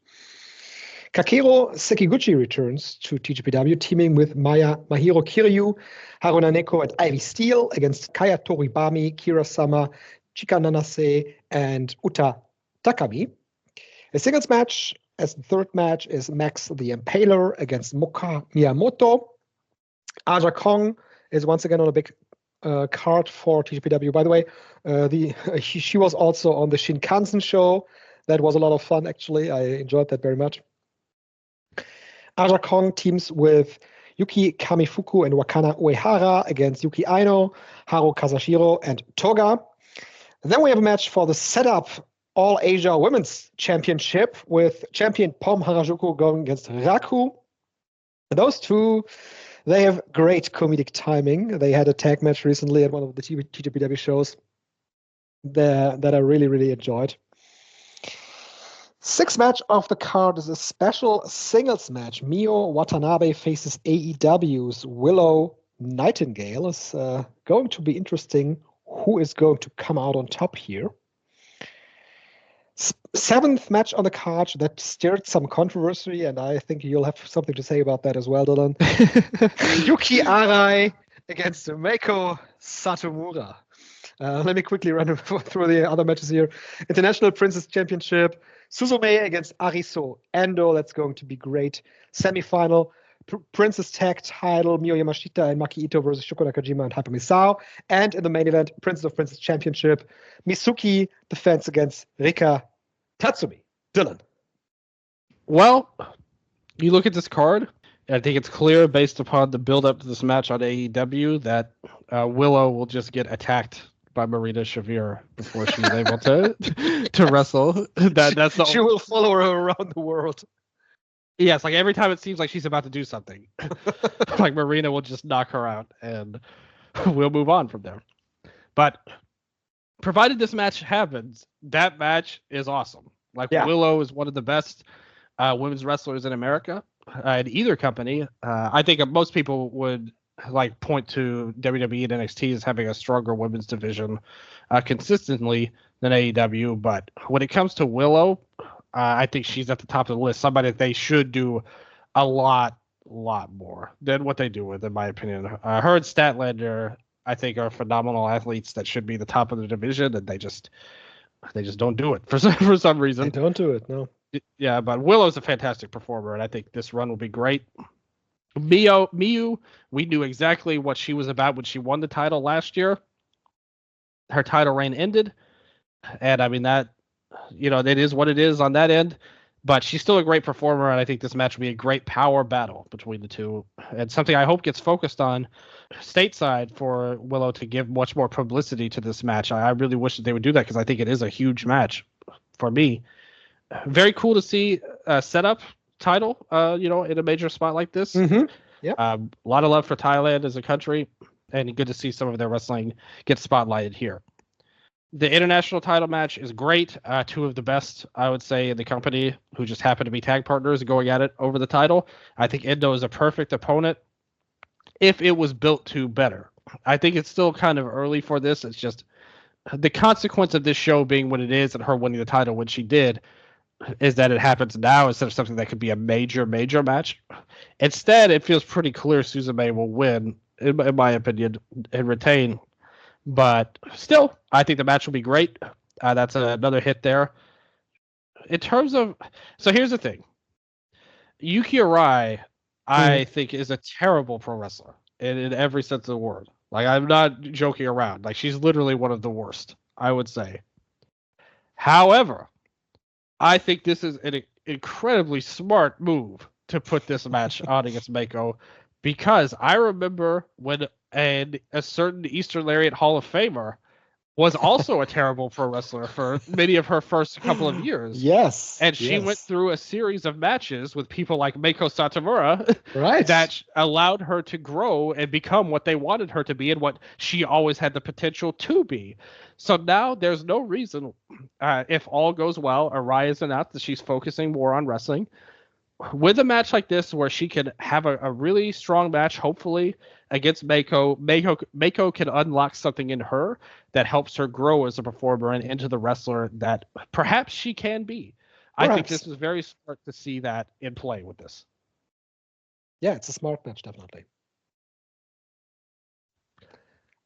A: Kakero Sekiguchi returns to TJPW, teaming with Mahiro Kiryu, Haruna Neko, and Ivy Steele against Kaya Toribami, Kira Sama, Chika Nanase, and Uta Takami. A singles match, as the third match, is Max the Impaler against Moka Miyamoto. Aja Kong is once again on a big card for TJPW. By the way, she was also on the Shinkansen show. That was a lot of fun, actually. I enjoyed that very much. Aja Kong teams with Yuki Kamifuku and Wakana Uehara against Yuki Aino, Haru Kazashiro, and Toga. Then we have a match for the setup All Asia Women's Championship with champion Pom Harajuku going against Raku. And those two, they have great comedic timing. They had a tag match recently at one of the TJPW shows that I really, really enjoyed. Sixth match of the card is a special singles match. Mio Watanabe faces AEW's Willow Nightingale. It's going to be interesting who is going to come out on top here. Seventh match on the card that stirred some controversy, and I think you'll have something to say about that as well, Dylan. Yuki Arai against Meiko Satomura. Let me quickly run through the other matches here. International Princess Championship, Suzume against Ariso Endo. That's going to be great. Semi-final, Princess Tag title, Mio Yamashita and Maki Ito versus Shoko Nakajima and Hyper Misao. And in the main event, Princess of Princess Championship, Misuki defends against Rika Tatsumi. Dylan.
B: Well, you look at this card, I think it's clear based upon the build-up to this match on AEW that Willow will just get attacked by Marina Shafir before she's able to wrestle. That's
A: she will follow her around the world.
B: Yes, like every time it seems like she's about to do something, like Marina will just knock her out, and we'll move on from there. But provided this match happens, that match is awesome. Like Willow is one of the best women's wrestlers in America, in either company. I think most people would like point to WWE and NXT as having a stronger women's division consistently than AEW. But when it comes to Willow, I think she's at the top of the list. Somebody that they should do a lot more than what they do with, in my opinion. Her and Statlander, I think, are phenomenal athletes that should be the top of the division, and they just don't do it for some reason.
A: They don't do it, no.
B: Yeah, but Willow's a fantastic performer, and I think this run will be great. Miyu, we knew exactly what she was about when she won the title last year. Her title reign ended, and I mean that, it is what it is on that end. But she's still a great performer, and I think this match will be a great power battle between the two, and something I hope gets focused on stateside for Willow to give much more publicity to this match. I really wish that they would do that because I think it is a huge match for me. Very cool to see set up title, in a major spot like this.
A: Mm-hmm. Yep.
B: A lot of love for Thailand as a country, and good to see some of their wrestling get spotlighted here. The international title match is great. Two of the best, I would say, in the company who just happen to be tag partners going at it over the title. I think Endo is a perfect opponent if it was built to better. I think it's still kind of early for this. It's just the consequence of this show being what it is and her winning the title when she did is that it happens now instead of something that could be a major match. Instead, it feels pretty clear Suzume will win, in my opinion, and retain. But still, I think the match will be great. That's another hit there. In terms of... So here's the thing. Yuki Arai, I think, is a terrible pro wrestler in every sense of the word. Like, I'm not joking around. Like, she's literally one of the worst, I would say. However, I think this is an incredibly smart move to put this match on against Meiko, because I remember when a certain Eastern Lariat Hall of Famer was also a terrible pro wrestler for many of her first couple of years.
A: Yes.
B: And she went through a series of matches with people like Meiko Satomura that allowed her to grow and become what they wanted her to be and what she always had the potential to be. So now there's no reason, if all goes well, Arai is announced that she's focusing more on wrestling. With a match like this where she can have a really strong match, hopefully, against Meiko can unlock something in her that helps her grow as a performer and into the wrestler that perhaps she can be. I think this is very smart to see that in play with this.
A: Yeah, it's a smart match, definitely.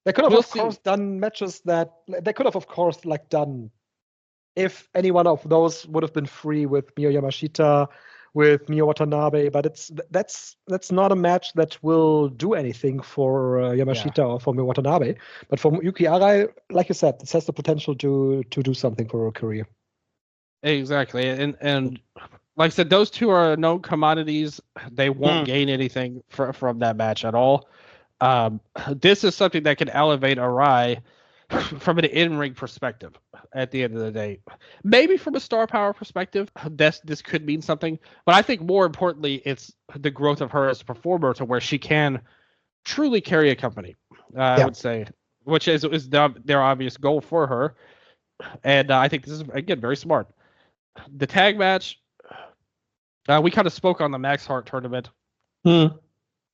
A: They could have, of course, done matches that... They could have, of course, done... If any one of those would have been free with Mio Yamashita, with Mio Watanabe, but that's not a match that will do anything for Yamashita or for Mio Watanabe. But for Yuki Arai, like you said, this has the potential to do something for her career.
B: Exactly, and like I said, those two are known commodities. They won't gain anything from that match at all. This is something that can elevate Arai from an in-ring perspective at the end of the day. Maybe from a star power perspective, this could mean something. But I think more importantly, it's the growth of her as a performer to where she can truly carry a company, I would say, which is their obvious goal for her. And I think this is, again, very smart. The tag match, we kind of spoke on the Max Hart tournament.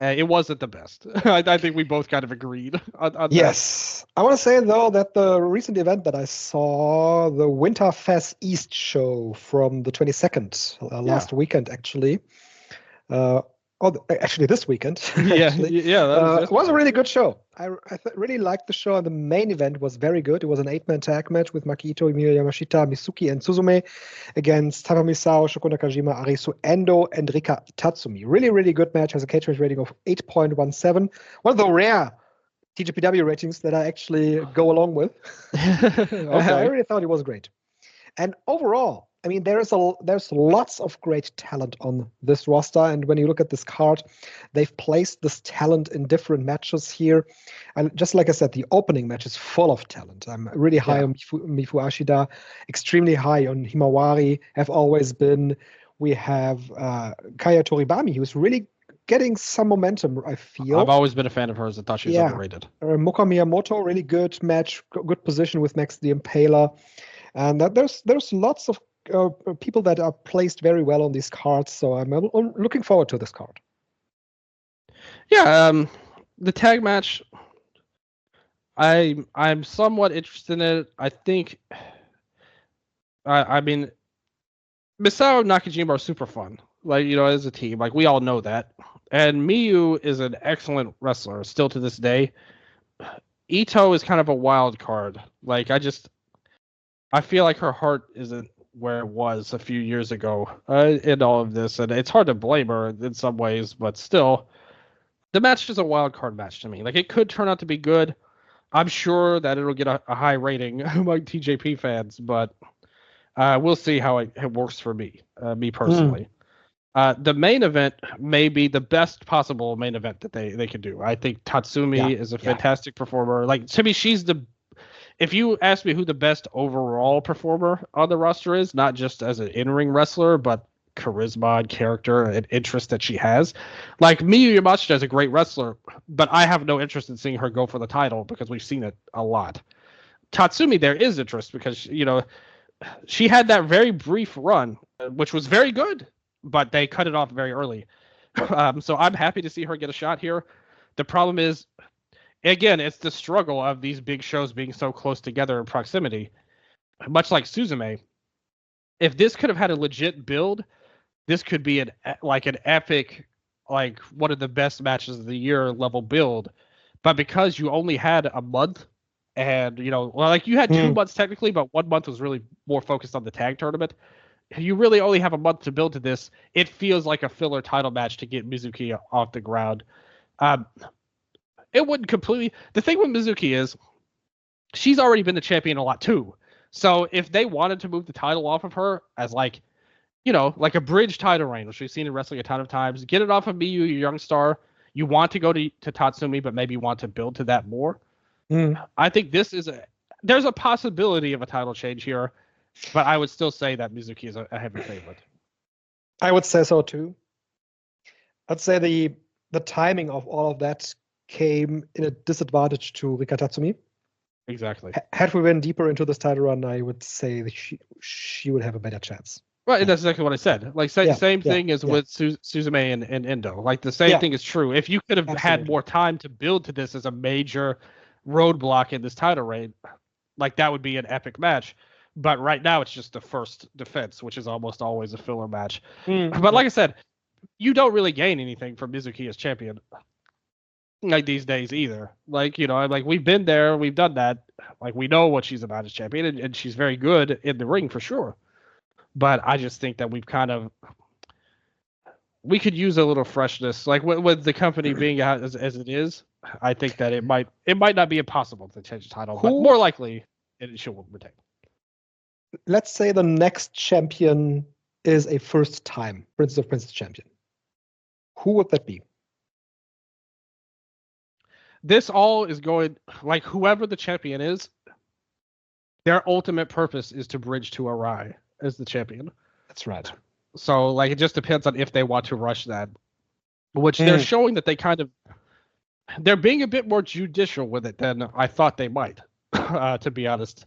B: It wasn't the best. I think we both kind of agreed on
A: yes. That. I want to say, though, that the recent event that I saw, the Winterfest East show from the 22nd, last weekend, actually. Actually, this weekend. It was a really good show. I really liked the show, and the main event was very good. It was an 8-man tag match with Makito, Emilia Yamashita, Misuki, and Suzume against Tama Misao, Shoko Nakajima, Arisu Endo, and Rika Tatsumi. Really, really good match. Has a cage match rating of 8.17. One of the rare TJPW ratings that I actually go along with. Okay. I really thought it was great. And overall, I mean, there's lots of great talent on this roster, and when you look at this card, they've placed this talent in different matches here. And just like I said, the opening match is full of talent. I'm really high on Mifu Ashida, extremely high on Himawari, have always been. We have Kaya Toribami, who's really getting some momentum, I feel.
B: I've always been a fan of hers. I thought she was underrated.
A: Moka Miyamoto, really good match, good position with Max the Impaler. And there's lots of people that are placed very well on these cards, so I'm looking forward to this card.
B: Yeah, the tag match, I'm somewhat interested in it. I think, I mean, Misao and Nakajima are super fun, like, you know, as a team. Like, we all know that. And Miyu is an excellent wrestler, still to this day. Ito is kind of a wild card. Like, I feel like her heart isn't where it was a few years ago in all of this, and it's hard to blame her in some ways, but still, the match is a wild card match to me. Like, it could turn out to be good. I'm sure that it'll get a high rating among TJP fans, but we'll see how it works for me personally. The main event may be the best possible main event that they could do. I think Tatsumi is a fantastic performer. Like, to me, she's if you ask me who the best overall performer on the roster is, not just as an in-ring wrestler, but charisma and character and interest that she has. Like, Miyu Yamashita is a great wrestler, but I have no interest in seeing her go for the title because we've seen it a lot. Tatsumi, there is interest because, you know, she had that very brief run, which was very good, but they cut it off very early. So I'm happy to see her get a shot here. The problem is, again, it's the struggle of these big shows being so close together in proximity. Much like Suzume, if this could have had a legit build, this could be an epic, like, one of the best matches of the year level build. But because you only had a month, and, you know, well, like, you had 2 months technically, but 1 month was really more focused on the tag tournament. You really only have a month to build to this. It feels like a filler title match to get Mizuki off the ground. It wouldn't completely. The thing with Mizuki is she's already been the champion a lot too. So if they wanted to move the title off of her as, like, you know, like a bridge title reign, which we've seen in wrestling a ton of times, get it off of Miyu, your young star. You want to go to Tatsumi, but maybe you want to build to that more. I think there's a possibility of a title change here, but I would still say that Mizuki is a heavy favorite.
A: I would say so too. I'd say the timing of all of that came in a disadvantage to Rika Tatsumi.
B: Exactly.
A: Had we went deeper into this title run, I would say that she would have a better chance.
B: Right, that's exactly what I said. Like, same thing as with Suzume and Endo. Like, the same thing is true. If you could have had more time to build to this as a major roadblock in this title reign, like, that would be an epic match. But right now, it's just the first defense, which is almost always a filler match. But like I said, you don't really gain anything from Mizuki as champion, like, these days either. Like, you know, I'm like, we've been there, we've done that. Like, we know what she's about as champion, and she's very good in the ring for sure. But I just think that we could use a little freshness. Like, with the company being as it is, I think that it might not be impossible to change the title, but more likely she'll retain.
A: Let's say the next champion is a first-time Princess of Princes champion. Who would that be?
B: This all is going, like, whoever the champion is, their ultimate purpose is to bridge to Arai as the champion.
A: That's right.
B: So like it just depends on if they want to rush that, which they're showing that they're being a bit more judicial with it than I thought they might, to be honest.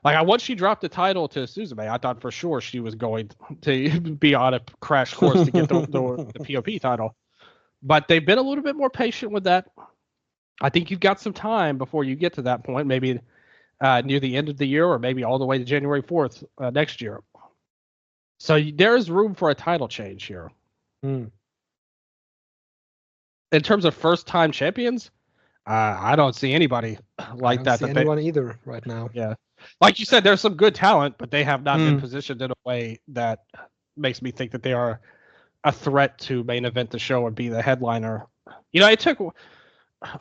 B: Like once she dropped the title to Suzume, I thought for sure she was going to be on a crash course to get the POP title. But they've been a little bit more patient with that. I think you've got some time before you get to that point, maybe near the end of the year or maybe all the way to January 4th next year. So there is room for a title change here. In terms of first-time champions, I don't see anybody like that.
A: I don't see anyone either right now.
B: Yeah. Like you said, there's some good talent, but they have not been positioned in a way that makes me think that they are a threat to main event the show or be the headliner. You know, it took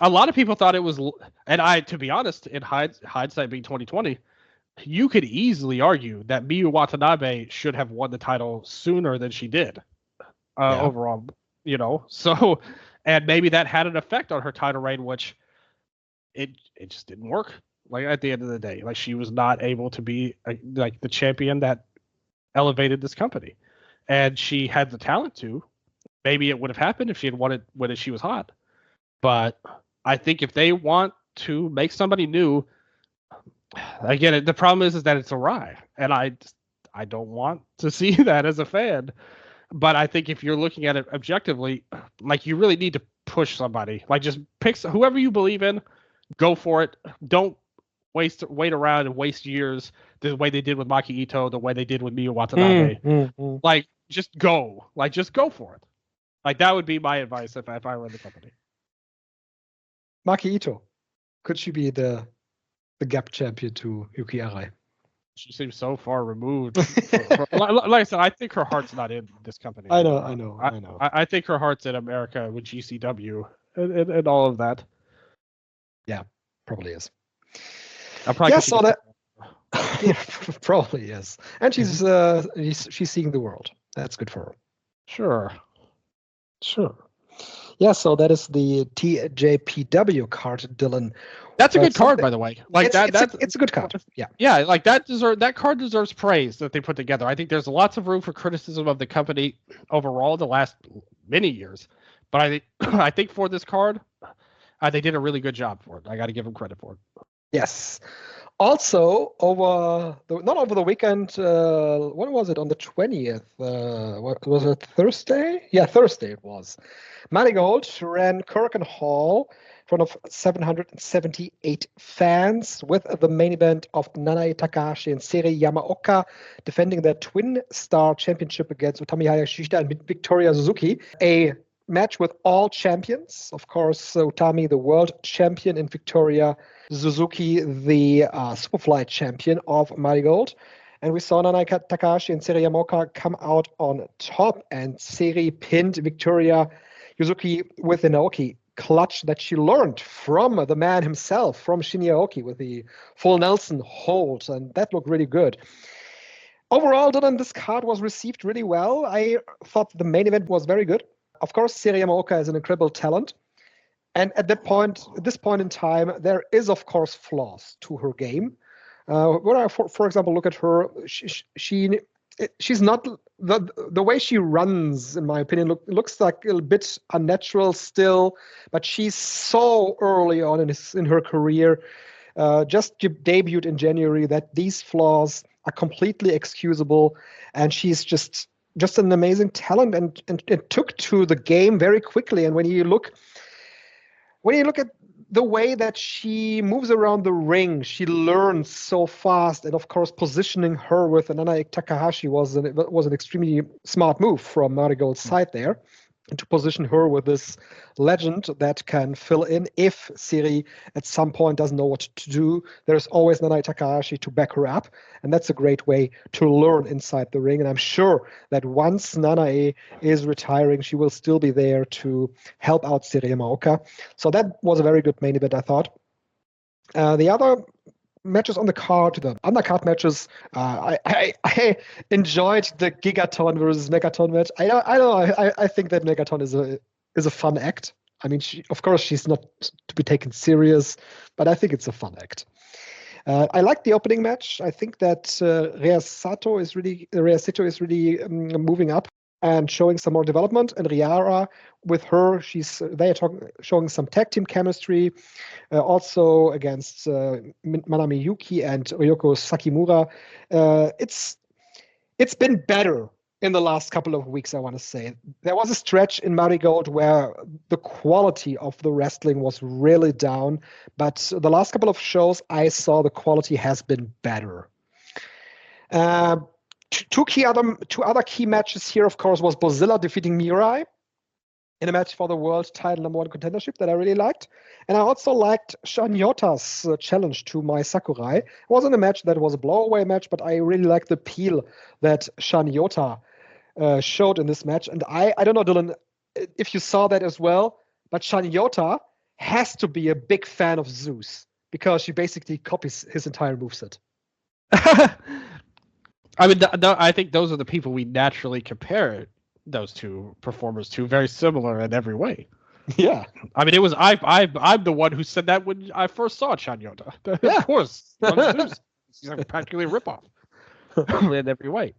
B: a lot of people thought it was, and to be honest, in hindsight being 2020, you could easily argue that Miyu Watanabe should have won the title sooner than she did overall, you know. So, and maybe that had an effect on her title reign, which it just didn't work. Like at the end of the day, like she was not able to be like the champion that elevated this company, and she had the talent to. Maybe it would have happened if she had won it when she was hot. But I think if they want to make somebody new, again, the problem is that it's Arai, and I don't want to see that as a fan. But I think if you're looking at it objectively, like you really need to push somebody. Like just pick whoever you believe in, go for it. Don't wait around and waste years the way they did with Maki Ito, the way they did with Miyu Watanabe. Like just go. Like just go for it. Like that would be my advice if I were in the company.
A: Maki Ito, could she be the gap champion to Yuki Arai?
B: She seems so far removed. Like I said, I think her heart's not in this company.
A: I know.
B: I think her heart's in America with GCW and all of that.
A: Yeah, probably is.
B: That.
A: Probably yes. And she's seeing the world. That's good for her.
B: Sure.
A: Yeah, so that is the TJPW card, Dylan.
B: That's a good card, by the way. Like
A: it's a good card.
B: Yeah. Like that card deserves praise that they put together. I think there's lots of room for criticism of the company overall the last many years, but I think for this card, they did a really good job for it. I got to give them credit for it.
A: Yes. Also, not over the weekend. When was it? On the 20th? What was it? Thursday? Yeah, Thursday it was. Marigold ran Kurken Hall in front of 778 fans with the main event of Nanae Takahashi and Seri Yamaoka defending their Twin Star Championship against Utami Hayashishita and Victoria Suzuki. A match with all champions. Of course, Utami, the world champion, and Victoria Suzuki, the Superfly champion of Marigold. And we saw Nanae Takahashi and Seri Yamaoka come out on top, and Seri pinned Victoria Suzuki with an Aoki clutch that she learned from the man himself, from Shinya Aoki, with the full Nelson hold, and that looked really good. Overall, Dylan, this card was received really well. I thought the main event was very good. Of course, Seri Yamaoka is an incredible talent. And at this point in time, there is, of course, flaws to her game. When I, for example, look at her, she's not, the way she runs, in my opinion, looks like a bit unnatural still, but she's so early on in her career, just debuted in January, that these flaws are completely excusable, and she's just an amazing talent and took to the game very quickly. And when you look at the way that she moves around the ring, she learns so fast. And of course, positioning her with Nanae Takahashi was an extremely smart move from Marigold's side there. And to position her with this legend that can fill in if Seri at some point doesn't know what to do. There's always Nanae Takahashi to back her up. And that's a great way to learn inside the ring. And I'm sure that once Nanae is retiring, she will still be there to help out Seri Yamaoka. So that was a very good main event, I thought. The other matches on the card, the undercard matches, I enjoyed the Gigaton versus Megaton match. I think that Megaton is a fun act. I mean, of course she's not to be taken serious, but I think it's a fun act. I like the opening match. I think that Rhea Sato is really moving up and showing some more development. And Riara, with her, showing some tag team chemistry. Also against Manami Yuki and Ryoko Sakimura. It's been better in the last couple of weeks, I want to say. There was a stretch in Marigold where the quality of the wrestling was really down, but the last couple of shows I saw the quality has been better. Two other key matches here, of course, was Bozilla defeating Mirai in a match for the world title #1 contendership that I really liked. And I also liked Shanyota's challenge to Mai Sakurai. It wasn't a match that was a blow-away match, but I really liked the appeal that Shanyota showed in this match. And I don't know, Dylan, if you saw that as well, but Shanyota has to be a big fan of Zeus because she basically copies his entire moveset.
B: I mean, I think those are the people we naturally compare those two performers to, very similar in every way.
A: Yeah. I
B: mean, it was I'm the one who said that when I first saw Shanyota.
A: Yeah.
B: Of course. She's like practically a ripoff in every way.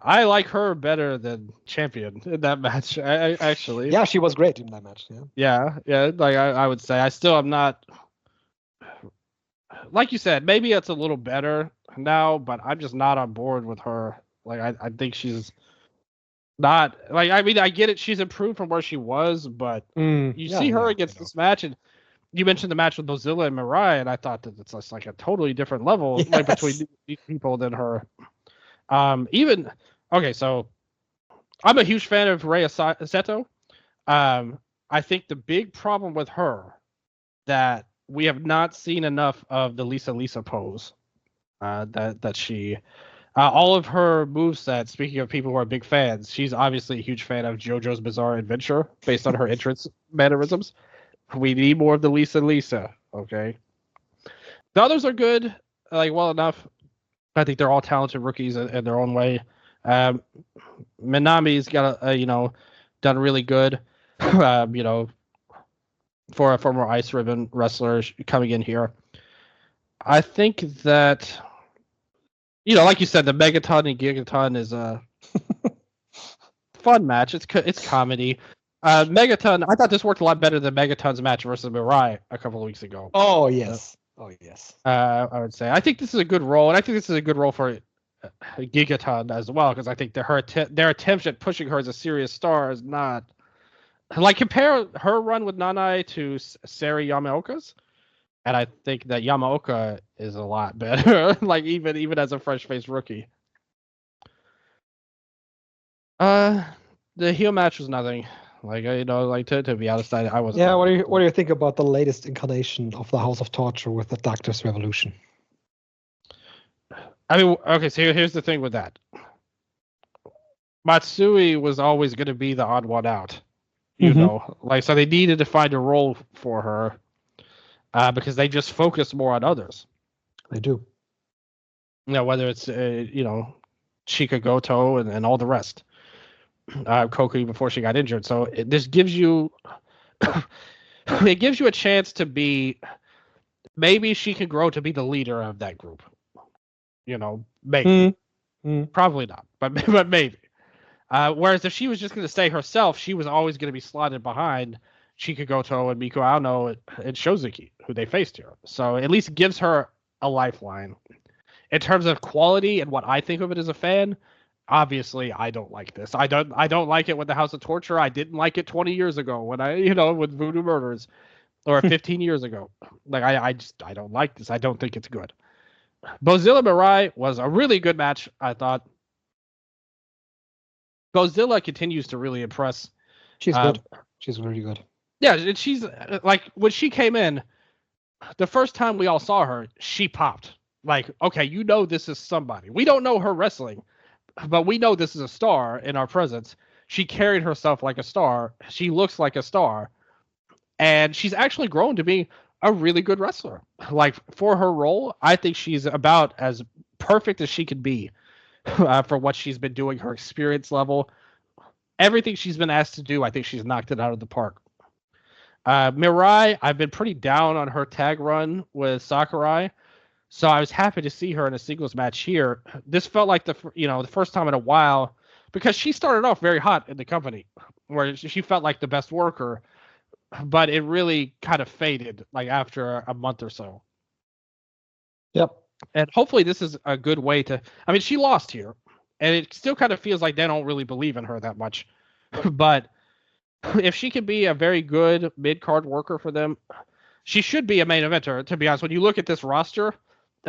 B: I like her better than Champion in that match, actually.
A: Yeah, she was great in that match.
B: Yeah. Like I would say, I still am not. Like you said, maybe it's a little better now, but I'm just not on board with her. Like I think she's not like. I mean, I get it. She's improved from where she was, but you see her against this match, and you mentioned the match with Bozilla and Mirai, and I thought that it's like a totally different level like between these people than her. So I'm a huge fan of Rhea Seto. I think the big problem with her that we have not seen enough of the Lisa pose. That she, all of her moveset. Speaking of people who are big fans, she's obviously a huge fan of JoJo's Bizarre Adventure based on her entrance mannerisms. We need more of the Lisa. Okay, the others are good, like well enough. I think they're all talented rookies in their own way. Minami's got done really good. For a former Ice Ribbon wrestler coming in here, I think that like you said, the Megaton and Gigaton is a fun match. It's comedy. Megaton, I thought this worked a lot better than Megaton's match versus Mirai a couple of weeks ago.
A: Oh yes.
B: I would say I think this is a good role, and I think this is a good role for Gigaton as well, because I think their attempts at pushing her as a serious star is not like, compare her run with Nanai to Sari Yamaoka's, and I think that Yamaoka is a lot better. Like even as a fresh-faced rookie. The heel match was nothing. Like to be honest, I wasn't.
A: Yeah, what do you think about the latest incarnation of the House of Torture with the Doctor's Revolution?
B: I mean, okay, so here's the thing with that. Matsui was always going to be the odd one out, so they needed to find a role for her because they just focus more on others.
A: They do.
B: Whether it's Chika Goto and all the rest. Koku before she got injured. So this gives you it gives you a chance to be, maybe she can grow to be the leader of that group. Maybe. Probably not, but maybe. Whereas if she was just going to stay herself, she was always going to be slotted behind Chika Goto and Miku Aono and Shozuki, who they faced here. So at least gives her a lifeline. In terms of quality and what I think of it as a fan, obviously, I don't like this. I don't like it with the House of Torture. I didn't like it 20 years ago when with Voodoo Murders, or 15 years ago. Like I don't like this. I don't think it's good. Bozilla Mirai was a really good match, I thought. Bozilla continues to really impress.
A: She's good. She's really good.
B: Yeah, and she's like, when she came in, the first time we all saw her, she popped. Like, okay, this is somebody. We don't know her wrestling, but we know this is a star in our presence. She carried herself like a star. She looks like a star. And she's actually grown to be a really good wrestler. Like, for her role, I think she's about as perfect as she could be for what she's been doing, her experience level. Everything she's been asked to do, I think she's knocked it out of the park. Mirai, I've been pretty down on her tag run with Sakurai. So I was happy to see her in a singles match here. This felt like the first time in a while, because she started off very hot in the company, where she felt like the best worker, but it really kind of faded like after a month or so.
A: Yep.
B: And hopefully this is a good way to. I mean, she lost here, and it still kind of feels like they don't really believe in her that much. But if she can be a very good mid-card worker for them, she should be a main eventer. To be honest, when you look at this roster,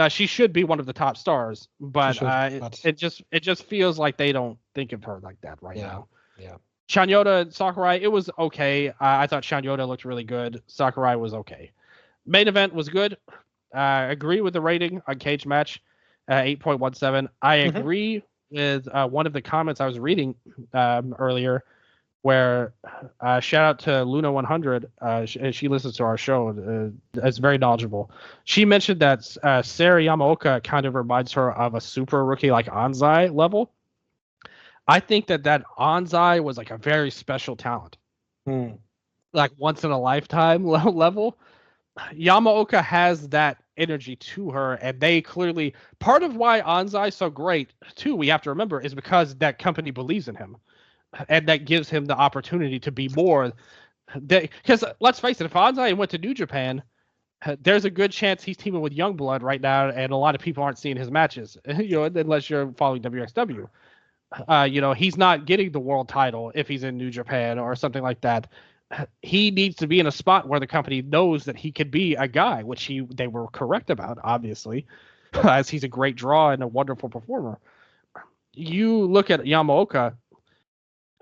B: she should be one of the top stars. But it just feels like they don't think of her like that now.
A: Yeah.
B: Chanyota and Sakurai, it was okay. I thought Chanyota looked really good. Sakurai was okay. Main event was good. I agree with the rating on Cage Match, 8.17. I agree with one of the comments I was reading earlier, where shout out to Luna 100. She listens to our show. It's very knowledgeable. She mentioned that Sarah Yamaoka kind of reminds her of a super rookie like Anzai level. I think that Anzai was like a very special talent, like once in a lifetime level. Yamaoka has that energy to her, and they clearly, part of why Anzai is so great too, we have to remember, is because that company believes in him, and that gives him the opportunity to be more. Because let's face it, if Anzai went to New Japan, there's a good chance he's teaming with Youngblood right now, and a lot of people aren't seeing his matches, unless you're following WXW. He's not getting the world title if he's in New Japan or something like that. He needs to be in a spot where the company knows that he could be a guy, which they were correct about, obviously, as he's a great draw and a wonderful performer. You look at Yamaoka,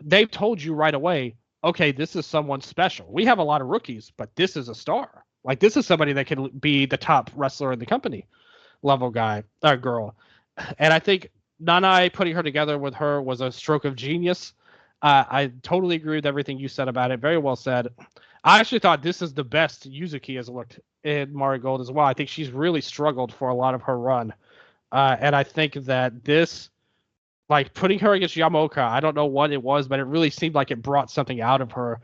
B: they've told you right away, okay, this is someone special. We have a lot of rookies, but this is a star. Like, this is somebody that can be the top wrestler in the company level guy or girl. And I think Nanai putting her together with her was a stroke of genius. I totally agree with everything you said about it. Very well said. I actually thought this is the best Yuzuki has looked in Marigold as well. I think she's really struggled for a lot of her run. And I think that this, like putting her against Yamaoka, I don't know what it was, but it really seemed like it brought something out of her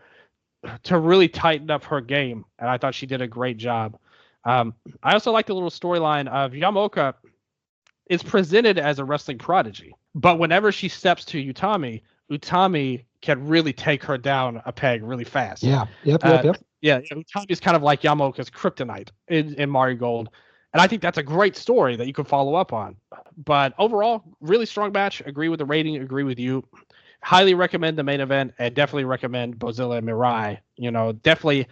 B: to really tighten up her game. And I thought she did a great job. I also like the little storyline of Yamaoka is presented as a wrestling prodigy, but whenever she steps to Utami can really take her down a peg really fast.
A: Yeah. Yep.
B: Yeah, Utami is kind of like Yamaoka's kryptonite in Marigold. And I think that's a great story that you can follow up on. But overall, really strong match. Agree with the rating. Agree with you. Highly recommend the main event, and definitely recommend Bozilla and Mirai. Definitely,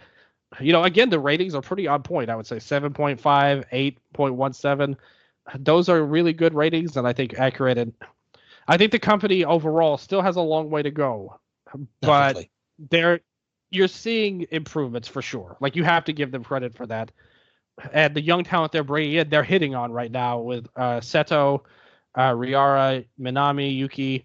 B: again, the ratings are pretty on point. I would say 7.5, 8.17. Those are really good ratings, and I think accurate. And I think the company overall still has a long way to go, but you're seeing improvements for sure. Like, you have to give them credit for that. And the young talent they're bringing in, they're hitting on right now with Seto, Riara, Minami, Yuki.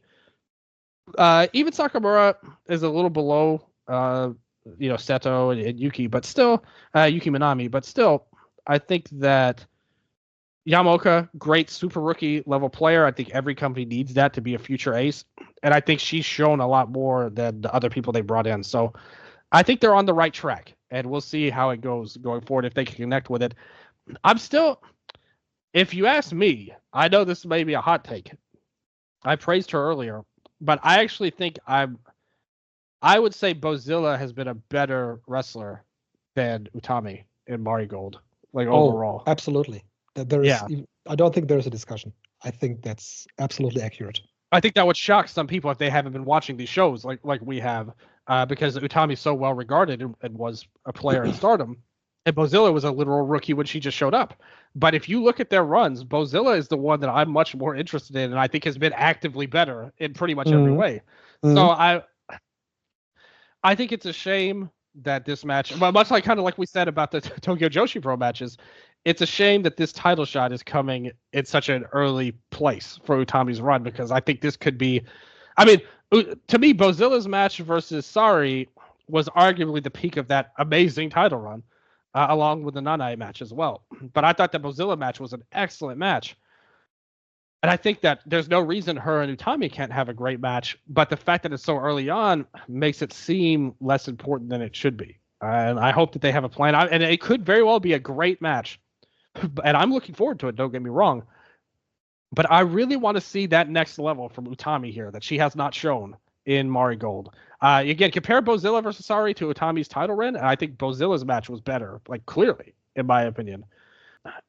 B: Even Sakamura is a little below, Seto and Yuki, but still, Yuki Minami. But still, I think that Yamaoka, great super rookie level player. I think every company needs that to be a future ace. And I think she's shown a lot more than the other people they brought in. So I think they're on the right track, and we'll see how it goes going forward if they can connect with it. If you ask me, I know this may be a hot take. I praised her earlier, but I actually think I would say Bozilla has been a better wrestler than Utami in Marigold, overall.
A: Absolutely. I don't think there's a discussion. I think that's absolutely accurate.
B: I think that would shock some people if they haven't been watching these shows like we have, because Utami's so well regarded and was a player in Stardom, and Bozilla was a literal rookie when she just showed up. But if you look at their runs, Bozilla is the one that I'm much more interested in, and I think has been actively better in pretty much every way. So I think it's a shame that this match, much like we said about the Tokyo Joshi Pro matches, it's a shame that this title shot is coming in such an early place for Utami's run, because I think this could be, to me, Bozilla's match versus Sari was arguably the peak of that amazing title run, along with the Nanai match as well. But I thought the Bozilla match was an excellent match. And I think that there's no reason her and Utami can't have a great match, but the fact that it's so early on makes it seem less important than it should be. And I hope that they have a plan. And it could very well be a great match and I'm looking forward to it, don't get me wrong. But I really want to see that next level from Utami here that she has not shown in Marigold. Again, compare Bozilla versus Sari to Utami's title run, and I think Bozilla's match was better, like clearly, in my opinion.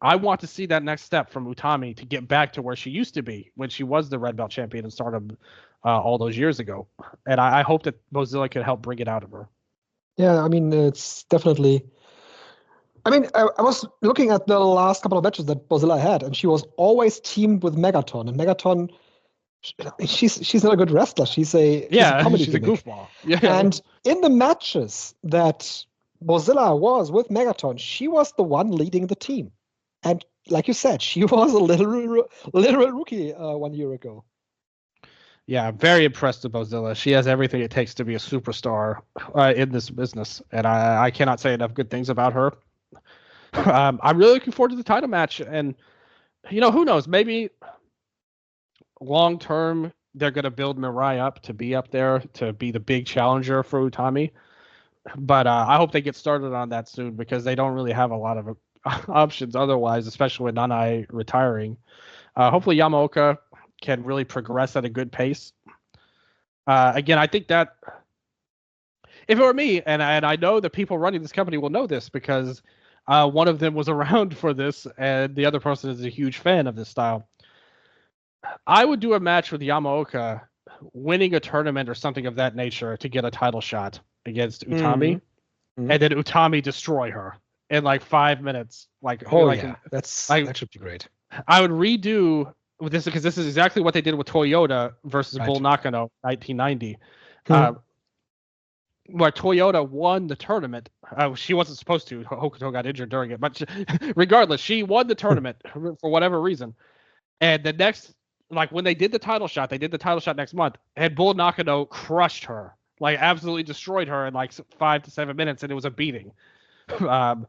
B: I want to see that next step from Utami to get back to where she used to be when she was the red belt champion in Stardom all those years ago. And I hope that Bozilla could help bring it out of her.
A: Yeah, I mean, it's definitely... I mean, I was looking at the last couple of matches that Bozilla had, and she was always teamed with Megaton. And Megaton, she's not a good wrestler. She's a comedy
B: she's
A: gimmick.
B: a goofball. Yeah.
A: And in the matches that Bozilla was with Megaton, she was the one leading the team. And like you said, she was a literal rookie 1 year ago.
B: Yeah, I'm very impressed with Bozilla. She has everything it takes to be a superstar in this business, and I cannot say enough good things about her. I'm really looking forward to the title match, and who knows? Maybe long term they're going to build Mirai up to be up there to be the big challenger for Utami. But I hope they get started on that soon because they don't really have a lot of options otherwise, especially with Nanai retiring. Hopefully Yamaoka can really progress at a good pace. Again, I think that if it were me, and I know the people running this company will know this because one of them was around for this, and the other person is a huge fan of this style. I would do a match with Yamaoka winning a tournament or something of that nature to get a title shot against Utami, and then Utami destroy her in like 5 minutes. That
A: should be great.
B: I would redo with this because this is exactly what they did with Toyota versus Bull Nakano 1990. Where Toyota won the tournament. She wasn't supposed to. Hokuto got injured during it. But regardless, she won the tournament for whatever reason. And the next, when they did the title shot, they did the title shot next month, and Bull Nakano crushed her. Absolutely destroyed her in 5 to 7 minutes, and it was a beating. And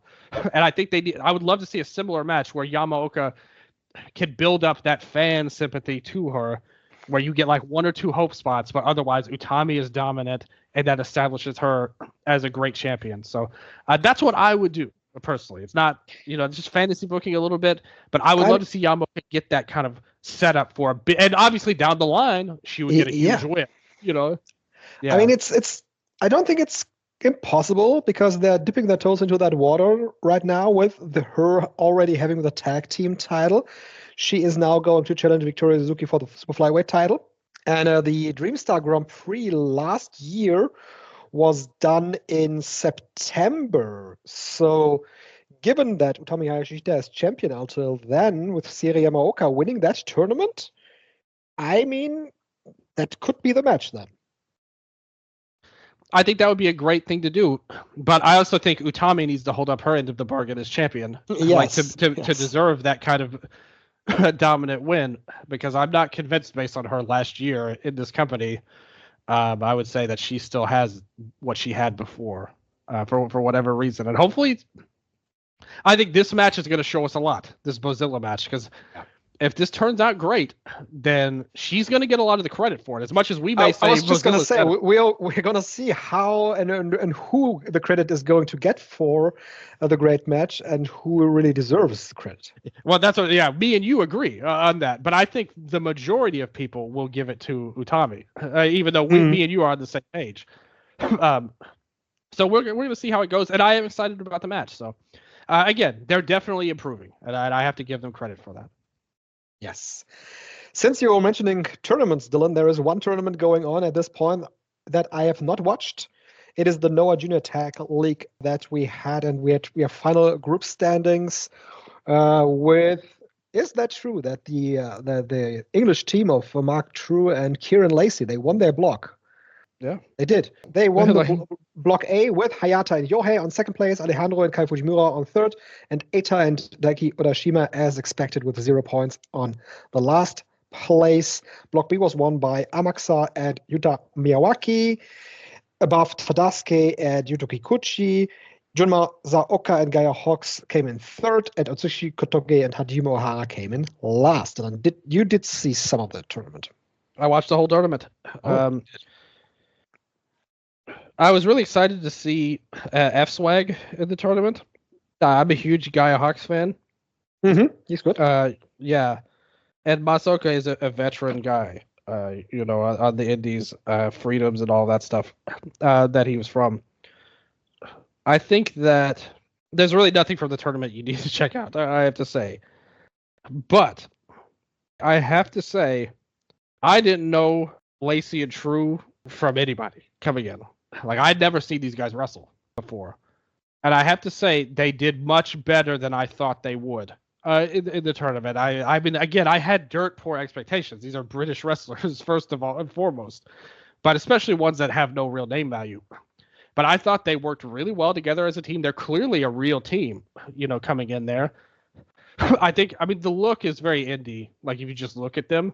B: I think I would love to see a similar match where Yamaoka can build up that fan sympathy to her, where you get 1 or 2 hope spots, but otherwise Utami is dominant, and that establishes her as a great champion. So that's what I would do personally. It's not, it's just fantasy booking a little bit, but I would love to see Yamaoka get that kind of setup for a bit. And obviously down the line, she would get a huge win, Yeah.
A: I mean, I don't think it's impossible because they're dipping their toes into that water right now with her already having the tag team title. She is now going to challenge Victoria Suzuki for the super flyweight title. And the Dreamstar Grand Prix last year was done in September. So given that Utami Hayashishita is champion until then, with Siri Yamaoka winning that tournament, I mean, that could be the match then.
B: I think that would be a great thing to do, but I also think Utami needs to hold up her end of the bargain as champion, to deserve that kind of dominant win. Because I'm not convinced, based on her last year in this company, I would say that she still has what she had before, for whatever reason. And hopefully, I think this match is going to show us a lot. This Bozilla match, because if this turns out great, then she's going to get a lot of the credit for it. As much as we may say,
A: I was just going to say we're going to see how and who the credit is going to get for the great match, and who really deserves the credit.
B: Well, that's what. Yeah, me and you agree on that. But I think the majority of people will give it to Utami, even though me and you are on the same page. So we're going to see how it goes, and I am excited about the match. So again, they're definitely improving, and I have to give them credit for that.
A: Yes. Since you were mentioning tournaments, Dylan, there is one tournament going on at this point that I have not watched. It is the Noah Junior Tag League that we had, and we have final group standings with. Is that true that the English team of Mark True and Kieran Lacey, they won their block?
B: Yeah,
A: they did. They won the block A with Hayata and Yohei on second place, Alejandro and Kai Fujimura on third, and Eita and Daiki Odashima, as expected, with 0 points on the last place. Block B was won by Amaxa and Yuta Miyawaki. Above, Tadasuke and Yuto Kikuchi. Junma Zaoka and Gaia Hawks came in third, and Otsushi Kotoge and Hajime Ohara came in last. And you did see some of the tournament.
B: I watched the whole tournament. I was really excited to see F-Swag in the tournament. I'm a huge Gaia Hawks fan.
A: He's good.
B: Yeah. And Masaoka is a veteran guy, on the Indies, freedoms and all that stuff that he was from. I think that there's really nothing from the tournament you need to check out, I have to say. But I have to say, I didn't know Lacey and True from anybody coming in. Like, I'd never seen these guys wrestle before. And I have to say, they did much better than I thought they would in the tournament. I mean, again, I had dirt poor expectations. These are British wrestlers, first of all and foremost, but especially ones that have no real name value. But I thought they worked really well together as a team. They're clearly a real team, coming in there. I mean, the look is very indie, like if you just look at them,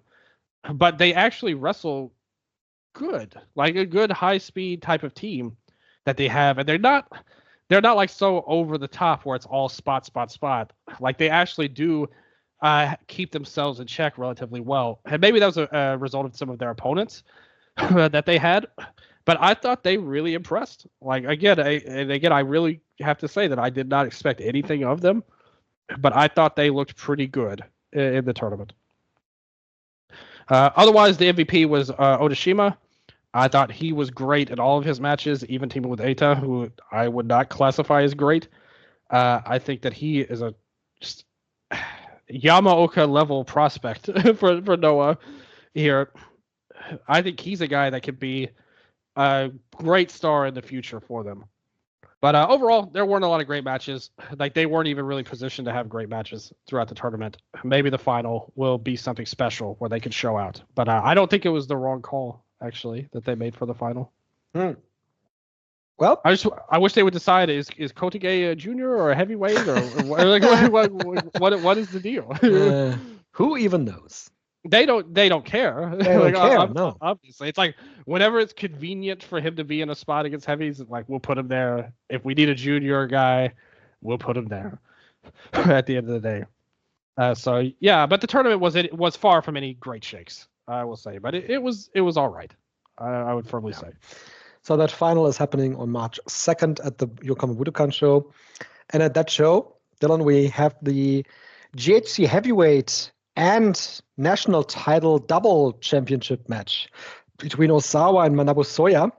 B: but they actually wrestle good, like a good high speed type of team that they have. And they're not like so over the top where it's all spot. Like they actually do keep themselves in check relatively well. And maybe that was a result of some of their opponents that they had. But I thought they really impressed. Like, again, I really have to say that I did not expect anything of them. But I thought they looked pretty good in the tournament. Otherwise, the MVP was Odashima. I thought he was great in all of his matches, even teaming with Eita, who I would not classify as great. I think that he is a just Yamaoka level prospect for Noah here. I think he's a guy that could be a great star in the future for them. But overall, there weren't a lot of great matches. Like, they weren't even really positioned to have great matches throughout the tournament. Maybe the final will be something special where they could show out. But I don't think it was the wrong call, actually, that they made for the final.
A: Well,
B: I wish they would decide, is Kotige a junior or a heavyweight, or like, what is the deal?
A: Who even knows?
B: They don't care.
A: They don't care. No.
B: Obviously, it's like whenever it's convenient for him to be in a spot against heavies, like, we'll put him there. If we need a junior guy, we'll put him there. At the end of the day, so yeah. But the tournament was far from any great shakes, I will say. But it was all right. I would firmly say.
A: So that final is happening on March 2nd at the Yokohama Budokan show, and at that show, Dylan, we have the GHC heavyweight and national title double championship match between Osawa and Manabu Soya.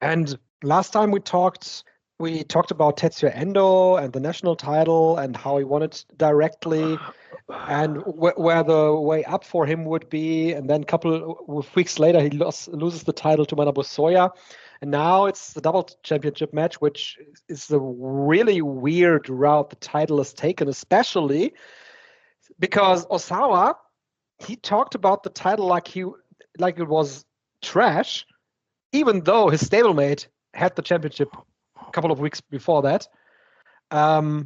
A: And last time we talked about Tetsuya Endo and the national title and how he won it directly and where the way up for him would be. And then a couple of weeks later, he loses the title to Manabu Soya. And now it's the double championship match, which is the really weird route the title is taken, especially because Osawa, he talked about the title like it was trash, even though his stablemate had the championship a couple of weeks before that. The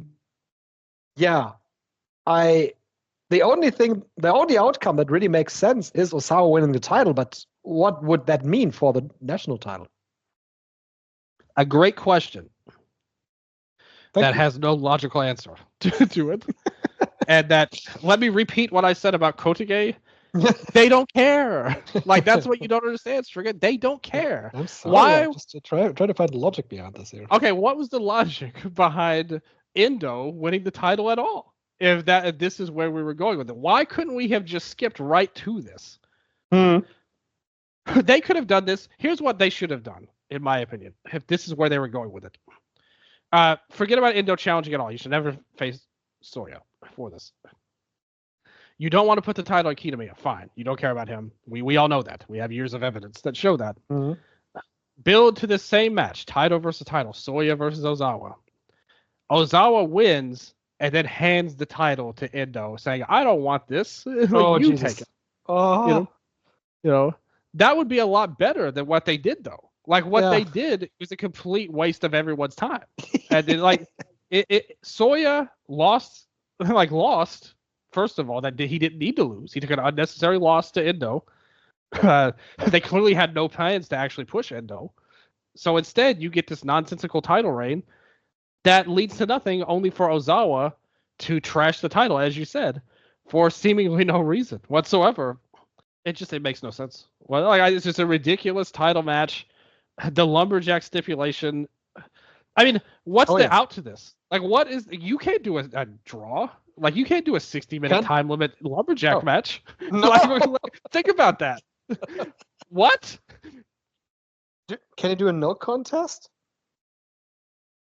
A: only outcome that really makes sense is Osawa winning the title, but what would that mean for the national title?
B: A great question. That has no logical answer to it. And that, let me repeat what I said about Kotige. They don't care. Like, that's what you don't understand, STRIGGA. They don't care.
A: I'm sorry.
B: Why?
A: I'm just try to find the logic behind this here.
B: Okay, what was the logic behind Endo winning the title at all? If this is where we were going with it, why couldn't we have just skipped right to this? They could have done this. Here's what they should have done, in my opinion, if this is where they were going with it. Forget about Endo challenging at all. You should never face Soya for this. You don't want to put the title on Kitamiya. Fine. You don't care about him. We all know that. We have years of evidence that show that. Build to the same match. Title versus title. Soya versus Ozawa. Ozawa wins and then hands the title to Endo, saying, I don't want this. You take it. That would be a lot better than what they did, though. Like, what they did was a complete waste of everyone's time. And then, Soya lost. First of all, that he didn't need to lose. He took an unnecessary loss to Endo. They clearly had no plans to actually push Endo. So instead, you get this nonsensical title reign that leads to nothing, only for Ozawa to trash the title, as you said, for seemingly no reason whatsoever. It makes no sense. Well, it's just a ridiculous title match. The lumberjack stipulation. I mean, what's the out to this? Like, what is? You can't do a draw. Like, you can't do a 60-minute time limit lumberjack match.
A: No.
B: Like, think about that. What?
A: Can you do a no contest?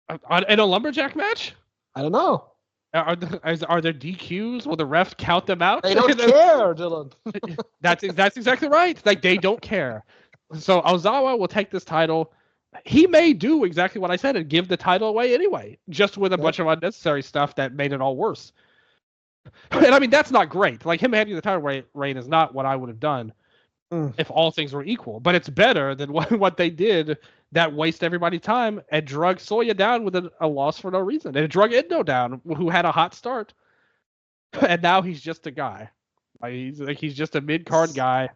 B: In a lumberjack match?
A: I don't know.
B: Are there DQs? Will the ref count them out?
A: They don't care, Dylan.
B: That's exactly right. Like, they don't care. So Ozawa will take this title. He may do exactly what I said and give the title away anyway, just with a bunch of unnecessary stuff that made it all worse. And I mean, that's not great. Like, him handing the title reign is not what I would have done if all things were equal. But it's better than what they did that waste everybody's time and drug Soya down with a loss for no reason. And it drug Endo down, who had a hot start. And now he's just a guy. Like, he's just a mid-card guy.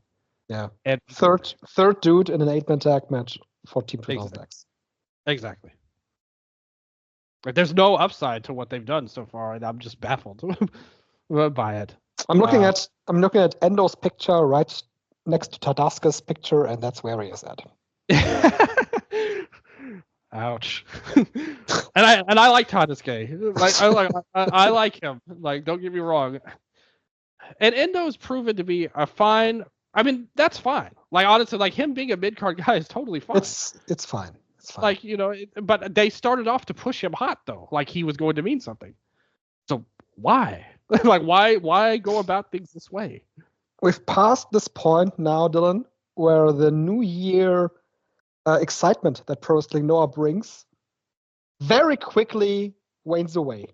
A: Yeah.
B: And
A: third dude in an 8-man tag match for Team 2000X.
B: Exactly. Like, there's no upside to what they've done so far, and I'm just baffled by it.
A: I'm looking at Endo's picture right next to Tadasuke's picture, and that's where he is at.
B: Ouch. and I like Tadasuke. Like, I like him. Like, don't get me wrong. And Endo's proven to be a fine. I mean, that's fine. Like, honestly, like, him being a mid-card guy is totally fine.
A: It's fine. It's fine.
B: Like, you know, but they started off to push him hot, though. Like, he was going to mean something. So why? Like, why go about things this way?
A: We've passed this point now, Dylan, where the New Year excitement that Pro Wrestling Noah brings very quickly wanes away.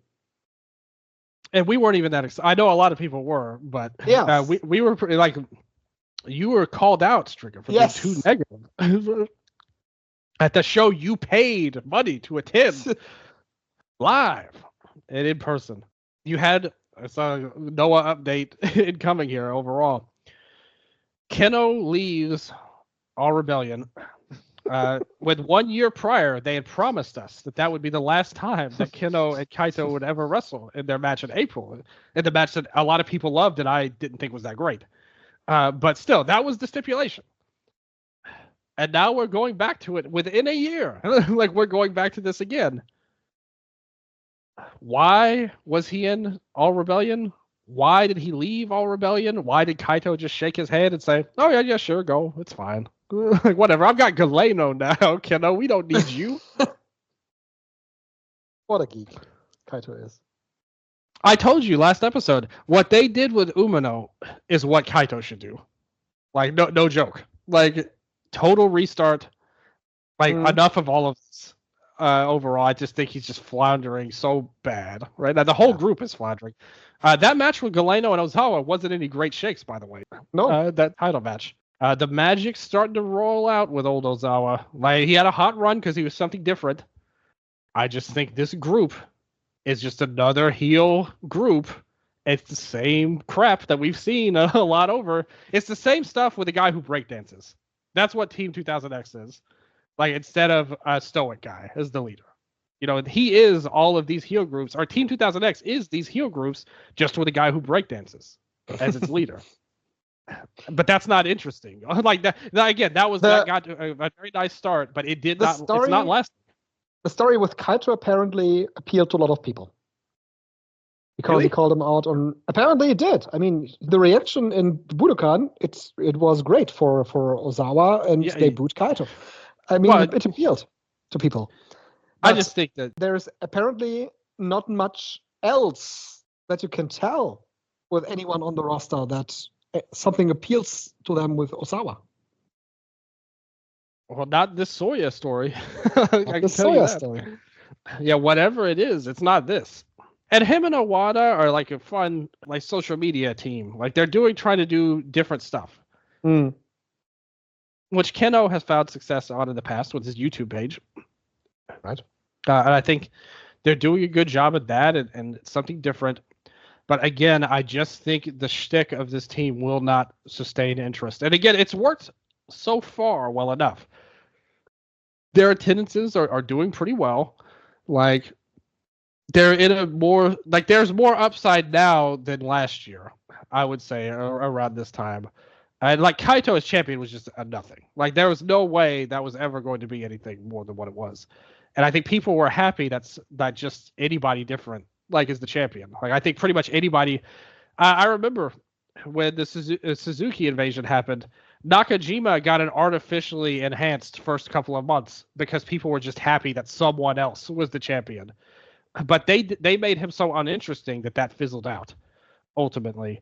B: And we weren't even that excited. I know a lot of people were, but we were pretty, like, you were called out, Strigger, for being too negative. At the show you paid money to attend live and in person. You had a Noah update incoming here overall. Keno leaves All Rebellion. With 1 year prior, they had promised us that would be the last time that Keno and Kaito would ever wrestle in their match in April. In the match that a lot of people loved and I didn't think was that great. But still, that was the stipulation. And now we're going back to it within a year. Like, we're going back to this again. Why was he in All Rebellion? Why did he leave All Rebellion? Why did Kaito just shake his head and say, oh, yeah, sure, go. It's fine. Like, whatever. I've got Galeno now, Keno. We don't need you.
A: What a geek Kaito is.
B: I told you last episode, what they did with Umino is what Kaito should do. Like, no joke. Like, total restart. Like, enough of all of this. Overall, I just think he's just floundering so bad. Right now, the whole group is floundering. That match with Galeno and Ozawa wasn't any great shakes, by the way.
A: No,
B: that title match. The magic's starting to roll out with old Ozawa. Like, he had a hot run because he was something different. I just think this group is just another heel group. It's the same crap that we've seen a lot over. It's the same stuff with a guy who breakdances. That's what Team 2000X is. Like, instead of a stoic guy as the leader. You know, he is all of these heel groups. Our Team 2000X is these heel groups just with a guy who breakdances as its leader. But that's not interesting. Like, that again, that got a very nice start, but it did not. It's not lasting.
A: The story with Kaito apparently appealed to a lot of people. Because he called him out on. Apparently, it did. I mean, the reaction in Budokan, it was great for Ozawa, and they booed Kaito. I mean, it appealed to people. But
B: I just think that
A: there's apparently not much else that you can tell with anyone on the roster that something appeals to them with Ozawa.
B: Well, not this Soya story.
A: Not the Soya story.
B: Yeah, whatever it is, it's not this. And him and Owada are like a fun, like, social media team. Like, they're trying to do different stuff. Which Keno has found success on in the past with his YouTube page.
A: Right.
B: And I think they're doing a good job at that and something different. But again, I just think the shtick of this team will not sustain interest. And again, it's worked so far well enough. Their attendances are doing pretty well. Like, they're in a more, like, there's more upside now than last year, I would say, around this time. And, like, Kaito as champion was just a nothing. Like, there was no way that was ever going to be anything more than what it was. And I think people were happy that just anybody different like as the champion. Like I think pretty much anybody. I remember when the Suzuki invasion happened, Nakajima got an artificially enhanced first couple of months because people were just happy that someone else was the champion. But they made him so uninteresting that fizzled out ultimately.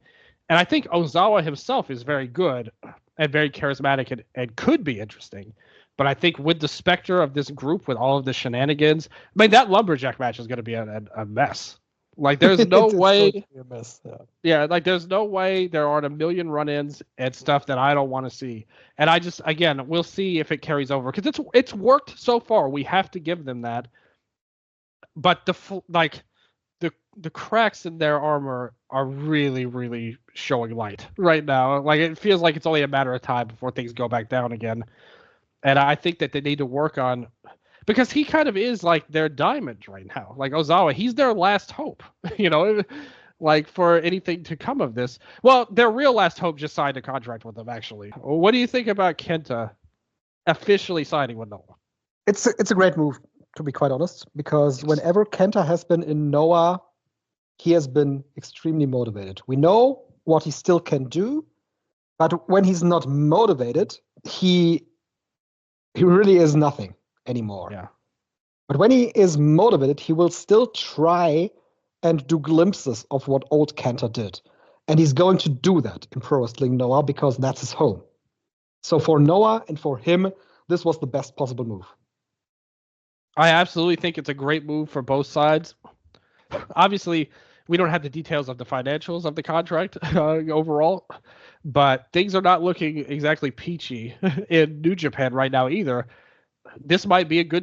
B: And I think Ozawa himself is very good and very charismatic and could be interesting. But I think with the specter of this group, with all of the shenanigans, I mean, that Lumberjack match is going to be a mess. Like, there's no way.
A: A mess,
B: yeah, like, there's no way there aren't a million run-ins and stuff that I don't want to see. And I just, again, we'll see if it carries over. Because it's worked so far. We have to give them that. But the cracks in their armor are really, really showing light right now. Like, it feels like it's only a matter of time before things go back down again. And I think that they need to work on, because he kind of is like their diamond right now. Like Ozawa, he's their last hope, like for anything to come of this. Well, their real last hope just signed a contract with them, actually. What do you think about Kenta officially signing with Noah?
A: It's a great move, to be quite honest, because whenever Kenta has been in Noah, he has been extremely motivated. We know what he still can do, but when he's not motivated, he really is nothing anymore.
B: Yeah.
A: But when he is motivated, he will still try and do glimpses of what old Kenta did. And he's going to do that in Pro Wrestling Noah because that's his home. So for Noah and for him, this was the best possible move.
B: I absolutely think it's a great move for both sides. Obviously, we don't have the details of the financials of the contract overall, but things are not looking exactly peachy in New Japan right now either. This might be a good